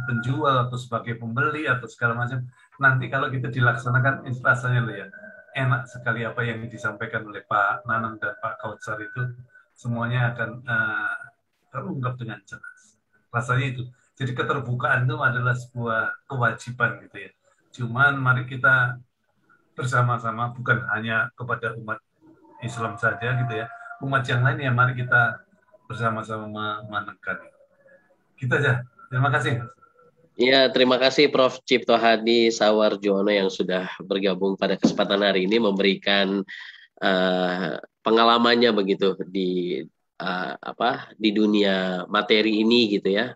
penjual atau sebagai pembeli atau segala macam. Nanti kalau kita dilaksanakan rasanya loh ya, enak sekali apa yang disampaikan oleh Pak Nanang dan Pak Kautsar itu, semuanya akan terungkap dengan jelas. Rasanya itu. Jadi keterbukaan itu adalah sebuah kewajiban gitu ya. Cuman mari kita bersama-sama, bukan hanya kepada umat Islam saja gitu ya. Umat yang lain ya mari kita bersama-sama menekan. Gitu aja. Terima kasih. Ya, terima kasih Prof. Cipto Hadi Sawarjuono yang sudah bergabung pada kesempatan hari ini memberikan pengalamannya begitu di dunia materi ini gitu ya.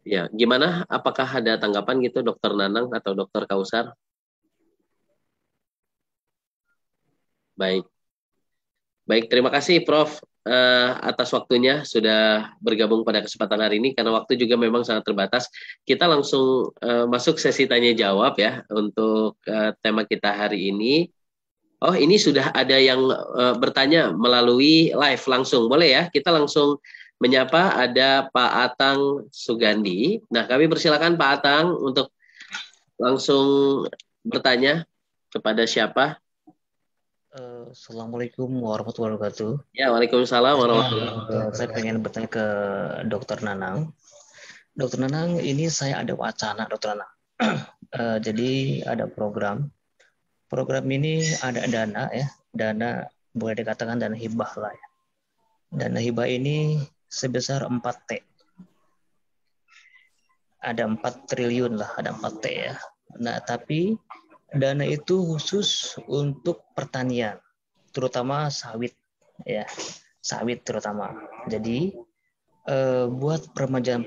Ya, gimana? Apakah ada tanggapan gitu, Dokter Nanang atau Dokter Kausar? Baik, terima kasih Prof. Atas waktunya sudah bergabung pada kesempatan hari ini, karena waktu juga memang sangat terbatas. Kita langsung masuk sesi tanya jawab ya untuk tema kita hari ini. Oh, ini sudah ada yang bertanya melalui live langsung. Boleh ya? Kita langsung menyapa, ada Pak Atang Sugandi. Nah, kami persilakan Pak Atang untuk langsung bertanya kepada siapa? Assalamualaikum warahmatullahi wabarakatuh. Ya, waalaikumsalam warahmatullahi wabarakatuh. Saya pengen bertanya ke Dokter Nanang. Dokter Nanang, ini saya ada wacana, Dokter Nanang. Jadi ada program. Program ini ada dana ya, dana boleh dikatakan dana hibah lah ya. Dana hibah ini sebesar 4T. Ada 4 triliun lah, ada 4T ya. Nah, tapi dana itu khusus untuk pertanian, terutama sawit ya, sawit terutama. Jadi buat peremajaan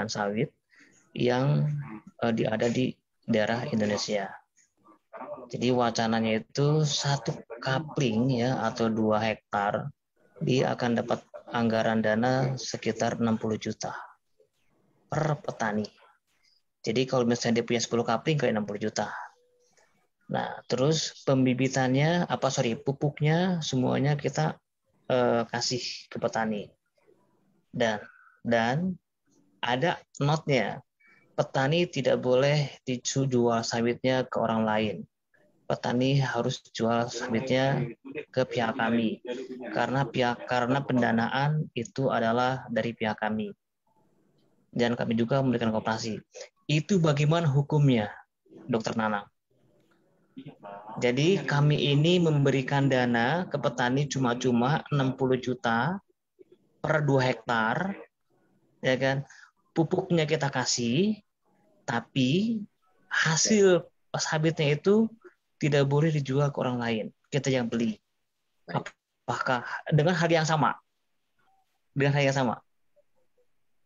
sawit yang ada di daerah Indonesia. Jadi wacananya itu 1 kapling ya atau 2 hektar dia akan dapat anggaran dana sekitar 60 juta per petani. Jadi kalau misalnya dia punya 10 kapling kali 60 juta. Nah, terus pembibitannya pupuknya semuanya kita kasih ke petani. Dan ada notnya. Petani tidak boleh dijual sawitnya ke orang lain. Petani harus jual sawitnya ke pihak kami. Karena pendanaan itu adalah dari pihak kami. Dan kami juga memberikan koperasi. Itu bagaimana hukumnya, Dokter Nanang? Jadi kami ini memberikan dana ke petani cuma-cuma 60 juta per 2 hektar, ya kan? Pupuknya kita kasih, tapi hasil sawitnya itu tidak boleh dijual ke orang lain. Kita yang beli. Apakah dengan harga yang sama? Dengan harga yang sama.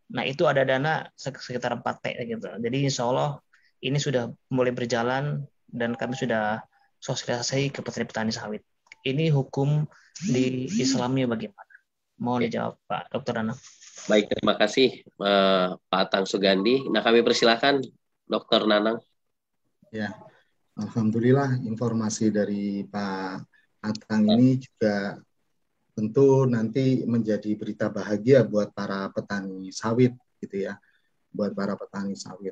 Nah, itu ada dana sekitar 4T gitu. Jadi insya Allah ini sudah mulai berjalan dan kami sudah sosialisasi ke petani-petani sawit. Ini hukum di Islamnya bagaimana? Mohon dijawab Pak Dr. Nanang. Baik, terima kasih Pak Atang Sugandi. Nah, kami persilahkan Dr. Nanang. Ya, alhamdulillah informasi dari Pak Atang ini juga tentu nanti menjadi berita bahagia buat para petani sawit gitu ya, buat para petani sawit.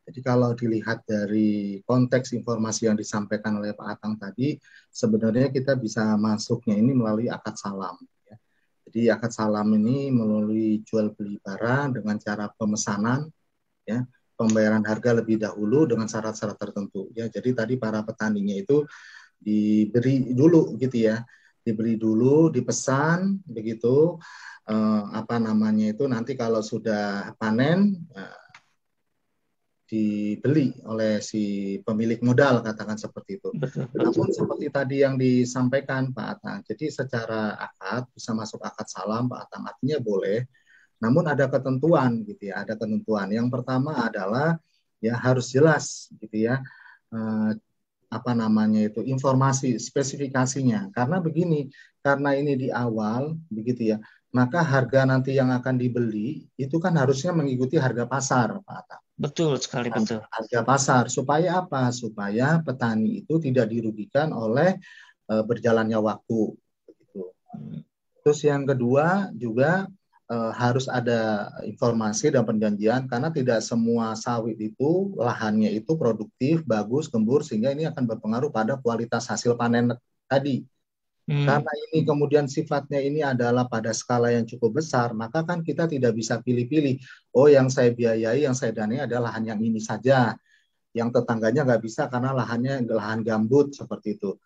Jadi kalau dilihat dari konteks informasi yang disampaikan oleh Pak Atang tadi, sebenarnya kita bisa masuknya ini melalui akad salam. Ya. Jadi akad salam ini melalui jual beli barang dengan cara pemesanan, ya, pembayaran harga lebih dahulu dengan syarat-syarat tertentu. Ya, jadi tadi para petaninya itu diberi dulu gitu ya. Diberi dulu, dipesan begitu, nanti kalau sudah panen dibeli oleh si pemilik modal, katakan seperti itu. Namun seperti tadi yang disampaikan Pak Atang, jadi secara akad bisa masuk akad salam Pak Atang, artinya boleh. Namun ada ketentuan gitu ya, ada ketentuan. Yang pertama adalah ya harus jelas gitu ya. Informasi spesifikasinya, karena begini, karena ini di awal begitu ya, maka harga nanti yang akan dibeli itu kan harusnya mengikuti harga pasar, Pak Atta. Betul sekali, betul. Harga pasar supaya apa? Supaya petani itu tidak dirugikan oleh berjalannya waktu begitu. Terus yang kedua juga harus ada informasi dan perjanjian, karena tidak semua sawit itu lahannya itu produktif, bagus, gembur, sehingga ini akan berpengaruh pada kualitas hasil panen tadi. Karena ini kemudian sifatnya ini adalah pada skala yang cukup besar, maka kan kita tidak bisa pilih-pilih. Oh, yang saya biayai, yang saya danai adalah lahan yang ini saja. Yang tetangganya nggak bisa karena lahannya lahan gambut seperti itu.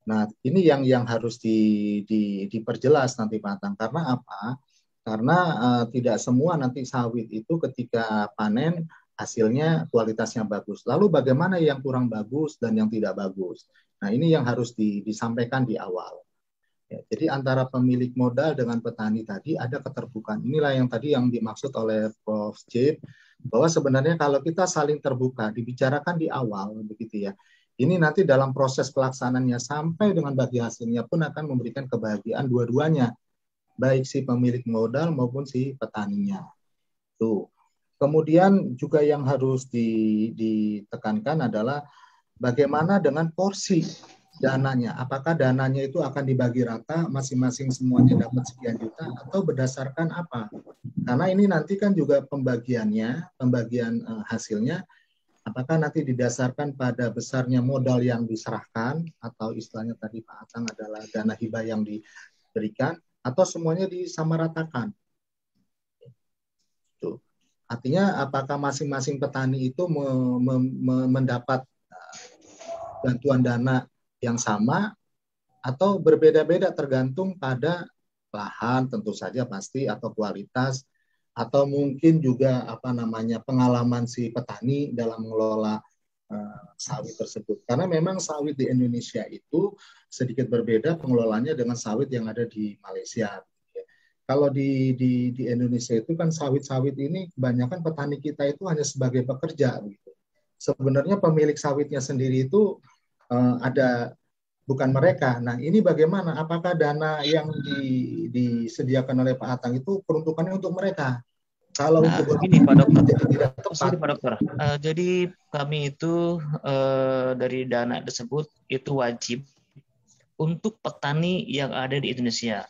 Nah, ini yang harus diperjelas nanti Pak Atang. Karena apa? Karena tidak semua nanti sawit itu ketika panen hasilnya kualitasnya bagus. Lalu bagaimana yang kurang bagus dan yang tidak bagus? Nah, ini yang harus disampaikan di awal. Ya, jadi antara pemilik modal dengan petani tadi ada keterbukaan. Inilah yang tadi yang dimaksud oleh Prof. Jip, bahwa sebenarnya kalau kita saling terbuka, dibicarakan di awal, begitu ya. Ini nanti dalam proses pelaksanaannya sampai dengan bagi hasilnya pun akan memberikan kebahagiaan dua-duanya, baik si pemilik modal maupun si petaninya. Tuh. Kemudian juga yang harus ditekankan adalah bagaimana dengan porsi dananya. Apakah dananya itu akan dibagi rata, masing-masing semuanya dapat sekian juta, atau berdasarkan apa? Karena ini nanti kan juga pembagian hasilnya, apakah nanti didasarkan pada besarnya modal yang diserahkan, atau istilahnya tadi Pak Atang adalah dana hibah yang diberikan, atau semuanya disamaratakan. Tuh. Artinya apakah masing-masing petani itu mendapat bantuan dana yang sama atau berbeda-beda tergantung pada lahan tentu saja pasti, atau kualitas, atau mungkin juga pengalaman si petani dalam mengelola sawit tersebut. Karena memang sawit di Indonesia itu sedikit berbeda pengelolaannya dengan sawit yang ada di Malaysia. Kalau di Indonesia itu kan sawit-sawit ini kebanyakan petani kita itu hanya sebagai pekerja. Gitu. Sebenarnya pemilik sawitnya sendiri itu ada bukan mereka. Nah ini bagaimana? Apakah dana yang disediakan oleh Pak Atang itu peruntukannya untuk mereka? Kalau untuk ini Pak Dokter, tidak tepat. Pak Dokter. Jadi kami itu dari dana tersebut itu wajib untuk petani yang ada di Indonesia.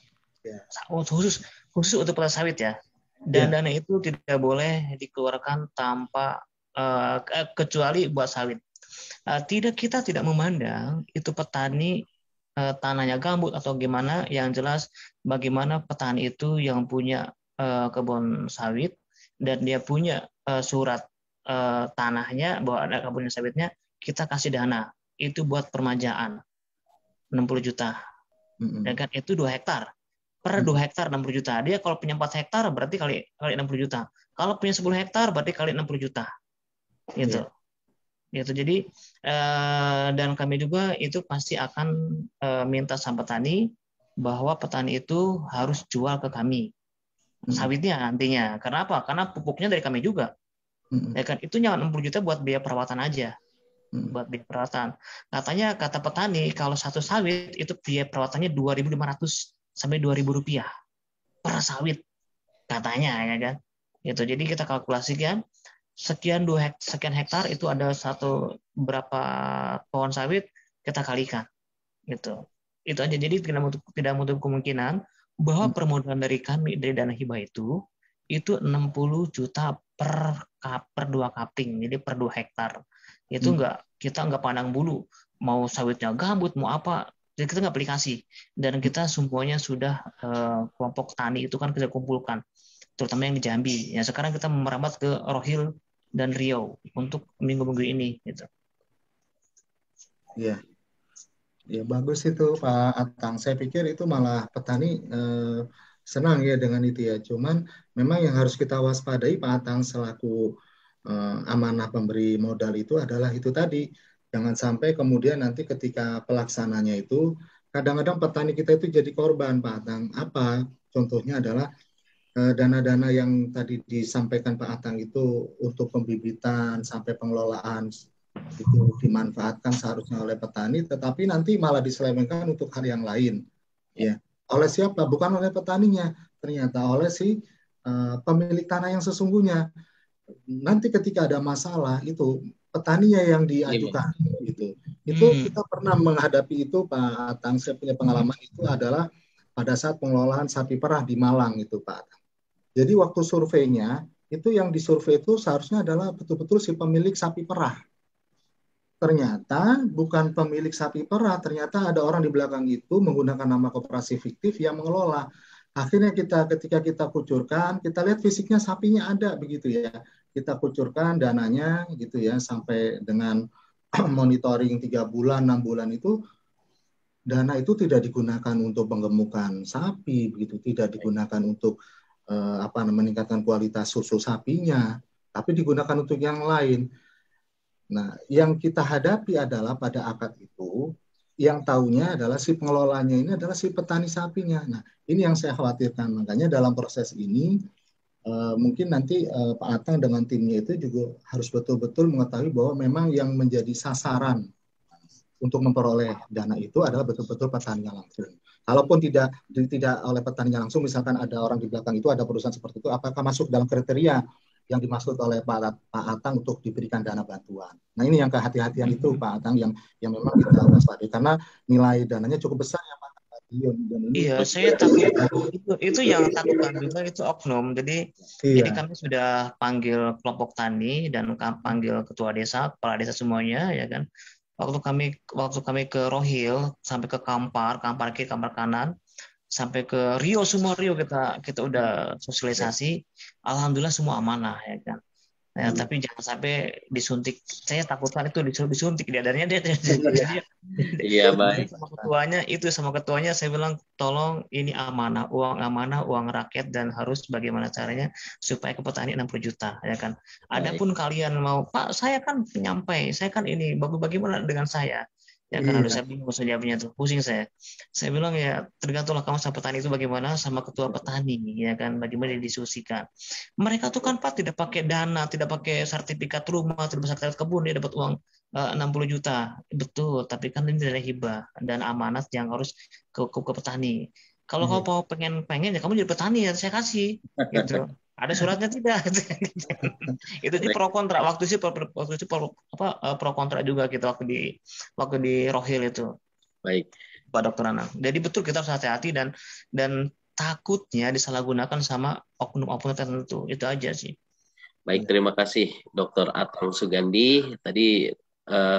Ya. Khusus untuk petani sawit ya. Dan dana itu tidak boleh dikeluarkan tanpa kecuali buat sawit. Kita tidak memandang itu petani tanahnya gambut atau gimana, yang jelas bagaimana petani itu yang punya kebun sawit dan dia punya surat tanahnya bahwa ada kebun sawitnya, kita kasih dana itu buat permajaan 60 juta. Dan kan itu 2 hektar. Per 2 hektar 60 juta. Dia kalau punya 4 hektar berarti kali 60 juta. Kalau punya 10 hektar berarti kali 60 juta. Gitu. Gitu. Jadi dan kami juga itu pasti akan minta sama petani bahwa petani itu harus jual ke kami sawitnya nantinya. Karena apa? Karena pupuknya dari kami juga. Ya kan, itu jangan 60 juta buat biaya perawatan aja. Buat biaya perawatan. Katanya kata petani kalau satu sawit itu biaya perawatannya 2.500 sampai 2.000 rupiah per sawit katanya, ya kan. Gitu. Jadi kita kalkulasikan sekian hektar itu ada berapa pohon sawit, kita kalikan gitu. Itu aja. Jadi tidak menutup kemungkinan bahwa permodalan dari kami dari dana hibah itu 60 juta per 2 kapling, jadi per 2 hektar. Itu kita nggak pandang bulu mau sawitnya gambut mau apa, jadi kita nggak aplikasi, dan kita semuanya sudah kelompok tani itu kan kita kumpulkan, terutama yang di Jambi. Ya sekarang kita merambat ke Rohil dan Riau untuk minggu-minggu ini gitu. Iya. Ya bagus itu Pak Atang. Saya pikir itu malah petani senang ya dengan itu ya. Cuman memang yang harus kita waspadai Pak Atang selaku amanah pemberi modal itu adalah itu tadi. Jangan sampai kemudian nanti ketika pelaksananya itu kadang-kadang petani kita itu jadi korban Pak Atang. Apa? Contohnya adalah dana-dana yang tadi disampaikan Pak Atang itu untuk pembibitan sampai pengelolaan itu dimanfaatkan seharusnya oleh petani, tetapi nanti malah diselewengkan untuk hal yang lain. Ya, oleh siapa? Bukan oleh petaninya, ternyata oleh si pemilik tanah yang sesungguhnya. Nanti ketika ada masalah itu petaninya yang diajukan gitu. Itu kita pernah menghadapi itu Pak Atang. Saya punya pengalaman itu adalah pada saat pengelolaan sapi perah di Malang itu Pak Atang. Jadi waktu surveinya itu yang disurvei itu seharusnya adalah betul-betul si pemilik sapi perah. Ternyata bukan pemilik sapi perah, ternyata ada orang di belakang itu menggunakan nama koperasi fiktif yang mengelola. Akhirnya ketika kita kucurkan, kita lihat fisiknya sapinya ada begitu ya. Kita kucurkan dananya gitu ya sampai dengan monitoring 3 bulan, 6 bulan itu dana itu tidak digunakan untuk penggemukan sapi begitu, tidak digunakan untuk meningkatkan kualitas susu sapinya, tapi digunakan untuk yang lain. Nah, yang kita hadapi adalah pada akad itu, yang taunya adalah si pengelolanya ini adalah si petani sapinya. Nah, ini yang saya khawatirkan. Makanya dalam proses ini, mungkin nanti Pak Atang dengan timnya itu juga harus betul-betul mengetahui bahwa memang yang menjadi sasaran untuk memperoleh dana itu adalah betul-betul petani langsung. Kalaupun tidak oleh petani langsung, misalkan ada orang di belakang itu, ada perusahaan seperti itu, apakah masuk dalam kriteria yang dimaksud oleh Pak Atang untuk diberikan dana bantuan. Nah ini yang kehati-hatian itu Pak Atang yang memang kita waspadai karena nilai dananya cukup besar ya Pak. Iya, saya takut itu yang takutkan juga itu oknum. Jadi kami sudah panggil kelompok tani dan panggil ketua desa, kepala desa semuanya, ya kan. Waktu kami ke Rohil sampai ke Kampar kiri, Kampar kanan, sampai ke Rio, semua Rio kita udah sosialisasi. Alhamdulillah semua amanah ya kan. Nah, tapi jangan sampai disuntik. Saya takutkan itu disuruh disuntik diadarnya dia. Iya, baik. Sama ketuanya saya bilang tolong ini amanah, uang rakyat dan harus bagaimana caranya supaya ke petani 60 juta ya kan. Adapun kalian mau, Pak, saya kan penyampai, saya kan ini bagaimana dengan saya? Ya kan saya bingung jawabnya tuh, pusing saya. Saya bilang ya tergantunglah kamu sama petani itu bagaimana, sama ketua petani ya kan, bagaimana didiskusikan. Mereka tuh kan Pak tidak pakai dana, tidak pakai sertifikat rumah, tidak pakai sertifikat kebun, dia dapat uang 60 juta. Betul, tapi kan ini dari hibah dan amanat yang harus ke petani. Kalau kamu mau pengen ya kamu jadi petani ya saya kasih gitu. Ada suratnya tidak? Itu sih pro kontra. Waktu itu pro kontra juga kita waktu di Rohil itu. Baik. Pak Dokter Anang. Jadi betul kita harus hati-hati dan takutnya disalahgunakan sama oknum-oknum tertentu. Itu aja sih. Baik, terima kasih Dr. Atang Sugandi. Tadi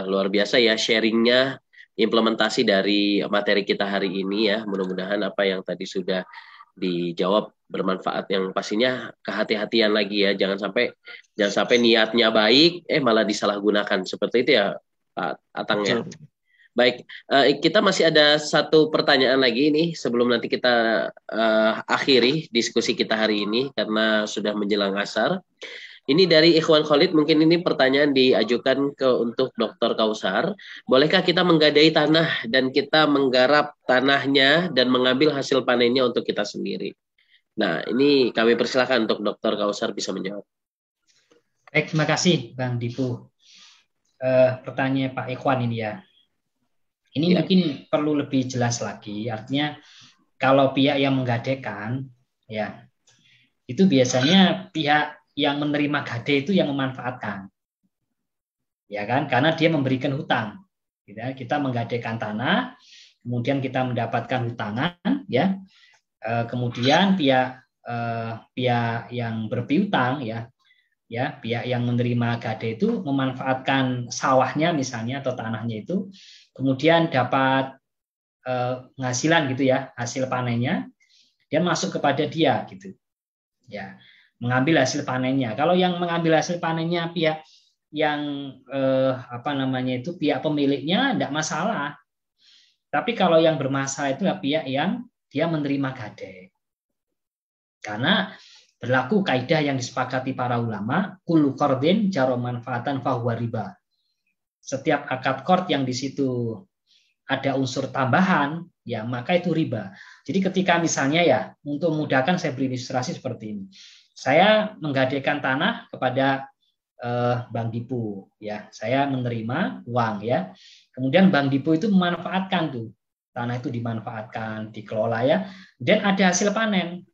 luar biasa ya sharingnya, implementasi dari materi kita hari ini ya. Mudah-mudahan apa yang tadi sudah dijawab bermanfaat, yang pastinya kehati-hatian lagi ya, jangan sampai niatnya baik malah disalahgunakan seperti itu ya Pak Atang ya. Baik, kita masih ada satu pertanyaan lagi nih sebelum nanti kita akhiri diskusi kita hari ini karena sudah menjelang asar. Ini dari Ikhwan Khalid, mungkin ini pertanyaan diajukan untuk Dr. Kausar. Bolehkah kita menggadai tanah dan kita menggarap tanahnya dan mengambil hasil panennya untuk kita sendiri? Nah, ini kami persilakan untuk Dr. Kausar bisa menjawab. Baik, terima kasih Bang Dipu. Pertanyaan Pak Ikhwan ini ya. Ini mungkin perlu lebih jelas lagi. Artinya kalau pihak yang menggadaikan, ya itu biasanya pihak yang menerima gade itu yang memanfaatkan, ya kan? Karena dia memberikan hutang. Kita menggadaikan tanah, kemudian kita mendapatkan hutangan, ya. Kemudian pihak yang berpiutang, ya, pihak yang menerima gade itu memanfaatkan sawahnya misalnya atau tanahnya itu, kemudian dapat penghasilan gitu ya, hasil panennya, dan masuk kepada dia gitu, ya. Mengambil hasil panennya. Kalau yang mengambil hasil panennya pihak yang pihak pemiliknya tidak masalah. Tapi kalau yang bermasalah itu pihak yang dia menerima gade. Karena berlaku kaidah yang disepakati para ulama, kullu qardin jaro manfaatan fahuwa riba. Setiap akad qard yang di situ ada unsur tambahan, ya maka itu riba. Jadi ketika misalnya ya, untuk memudahkan saya beri ilustrasi seperti ini. Saya menggadaikan tanah kepada Bang Dipu, ya. Saya menerima uang, ya. Kemudian Bang Dipu itu memanfaatkan tuh tanah itu, dimanfaatkan, dikelola, ya. Dan ada hasil panen.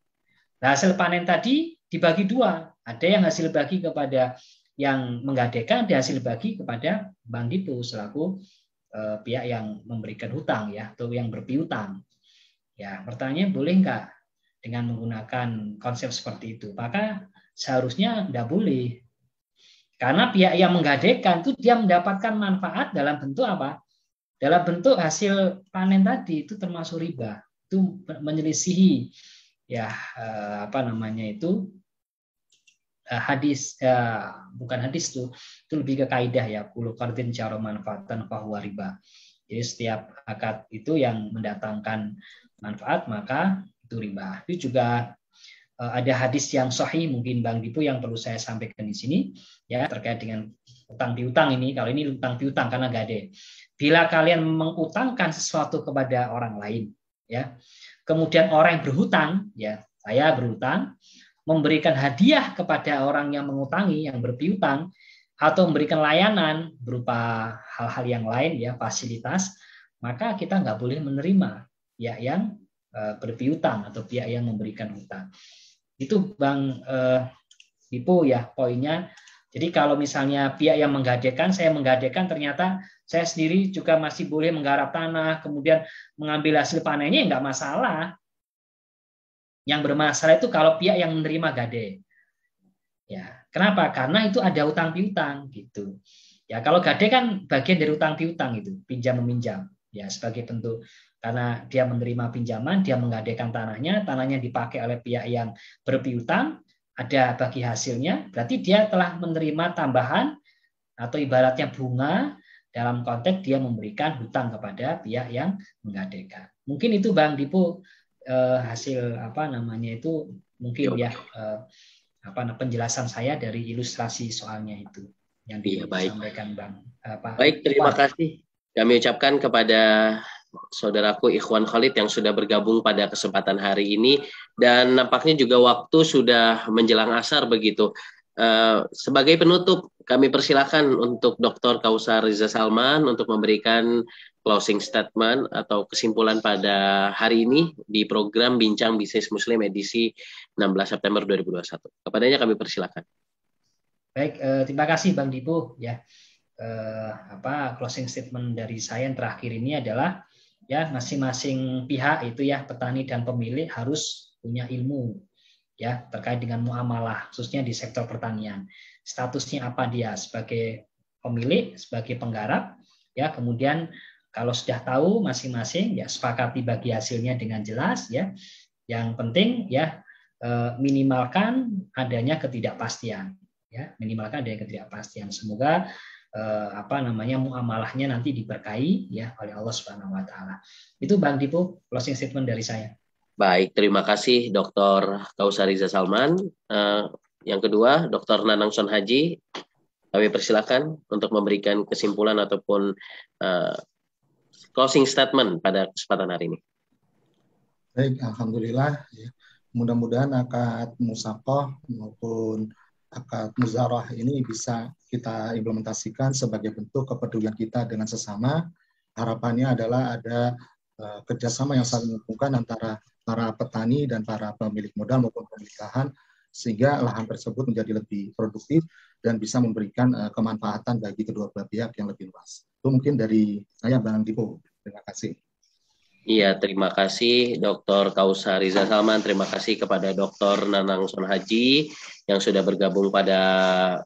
Nah, hasil panen tadi dibagi dua. Ada yang hasil bagi kepada yang menggadaikan, ada hasil bagi kepada Bang Dipu selaku pihak yang memberikan hutang, ya, atau yang berpiutang. Ya, pertanyaannya boleh nggak dengan menggunakan konsep seperti itu? Maka seharusnya tidak boleh. Karena pihak yang menggadaikan itu dia mendapatkan manfaat dalam bentuk apa? Dalam bentuk hasil panen tadi, itu termasuk riba. Itu menyelisihi ya hadis, bukan hadis tuh, itu lebih ke kaidah ya, kullu qardin jaro manfaatan fahuwa riba. Jadi setiap akad itu yang mendatangkan manfaat maka itu riba. Itu juga ada hadis yang sahih mungkin Bang Dipu yang perlu saya sampaikan di sini ya, terkait dengan utang piutang ini. Kalau ini utang piutang karena gade. Bila kalian mengutangkan sesuatu kepada orang lain, ya, kemudian orang yang berhutang, ya, saya berhutang, memberikan hadiah kepada orang yang mengutangi, yang berpiutang, atau memberikan layanan berupa hal-hal yang lain, ya, fasilitas, maka kita nggak boleh menerima ya yang berpiutang atau pihak yang memberikan hutang. Itu Bang Dipu ya poinnya. Jadi kalau misalnya pihak yang menggadaikan, saya menggadaikan, ternyata saya sendiri juga masih boleh menggarap tanah, kemudian mengambil hasil panennya, nggak masalah. Yang bermasalah itu kalau pihak yang menerima gade. Ya, kenapa? Karena itu ada utang piutang gitu. Ya, kalau gade kan bagian dari utang piutang itu, pinjam meminjam. Ya, sebagai bentuk karena dia menerima pinjaman, dia menggadaikan tanahnya dipakai oleh pihak yang berpiutang, ada bagi hasilnya, berarti dia telah menerima tambahan atau ibaratnya bunga dalam konteks dia memberikan hutang kepada pihak yang menggadaikan. Mungkin itu Bang Dipo hasil itu mungkin penjelasan saya dari ilustrasi soalnya itu yang disampaikan Bang. Baik, terima kasih. Kami ucapkan kepada saudaraku Ikhwan Khalid yang sudah bergabung pada kesempatan hari ini, dan nampaknya juga waktu sudah menjelang asar begitu. Sebagai penutup, kami persilakan untuk Dr. Kausar Riza Salman untuk memberikan closing statement atau kesimpulan pada hari ini di program Bincang Bisnis Muslim edisi 16 September 2021. Kepadanya kami persilakan. Baik, terima kasih Bang Dipo ya. Closing statement dari saya yang terakhir ini adalah ya, masing-masing pihak itu ya, petani dan pemilik harus punya ilmu ya terkait dengan muamalah, khususnya di sektor pertanian. Statusnya apa dia sebagai pemilik, sebagai penggarap ya, kemudian kalau sudah tahu masing-masing ya sepakati bagi hasilnya dengan jelas ya. Yang penting ya minimalkan adanya ketidakpastian ya, minimalkan adanya ketidakpastian. Semoga muamalahnya nanti diberkahi ya oleh Allah Subhanahu wa taala. Itu Bang Dipo closing statement dari saya. Baik, terima kasih Dr. Kausar Riza Salman. Yang kedua, Dr. Nanang Son Haji, kami persilakan untuk memberikan kesimpulan ataupun closing statement pada kesempatan hari ini. Baik, alhamdulillah. Mudah-mudahan akad musaqah maupun akad muzarah ini bisa kita implementasikan sebagai bentuk kepedulian kita dengan sesama. Harapannya adalah ada kerjasama yang saling menguntungkan antara para petani dan para pemilik modal maupun pemilik lahan, sehingga lahan tersebut menjadi lebih produktif dan bisa memberikan kemanfaatan bagi kedua belah pihak yang lebih luas. Itu mungkin dari saya, Bang Dipo. Terima kasih. Iya, terima kasih Dr. Kausar Riza Salman. Terima kasih kepada Dr. Nanang Son Haji yang sudah bergabung pada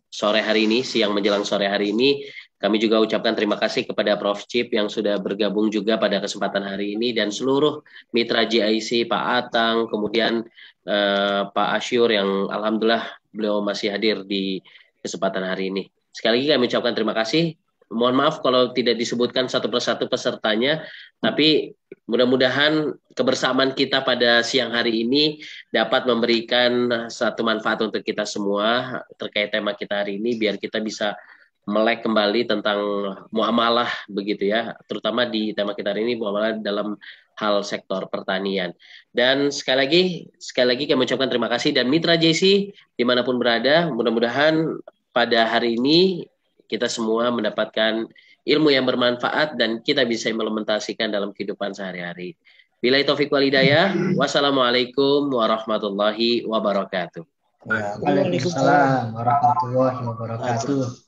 sore hari ini, siang menjelang sore hari ini. Kami juga ucapkan terima kasih kepada Prof. Cip yang sudah bergabung juga pada kesempatan hari ini, dan seluruh mitra GIC, Pak Atang, kemudian Pak Asyur yang alhamdulillah beliau masih hadir di kesempatan hari ini. Sekali lagi kami ucapkan terima kasih. Mohon maaf kalau tidak disebutkan satu persatu pesertanya, tapi mudah-mudahan kebersamaan kita pada siang hari ini dapat memberikan satu manfaat untuk kita semua terkait tema kita hari ini, biar kita bisa melek kembali tentang muamalah begitu ya, terutama di tema kita hari ini, muamalah dalam hal sektor pertanian. Dan sekali lagi kami ucapkan terima kasih, dan mitra JC dimanapun berada, mudah-mudahan pada hari ini kita semua mendapatkan ilmu yang bermanfaat dan kita bisa implementasikan dalam kehidupan sehari-hari. Billahi taufiq wal hidayah. Wassalamualaikum warahmatullahi wabarakatuh. Waalaikumsalam warahmatullahi wabarakatuh.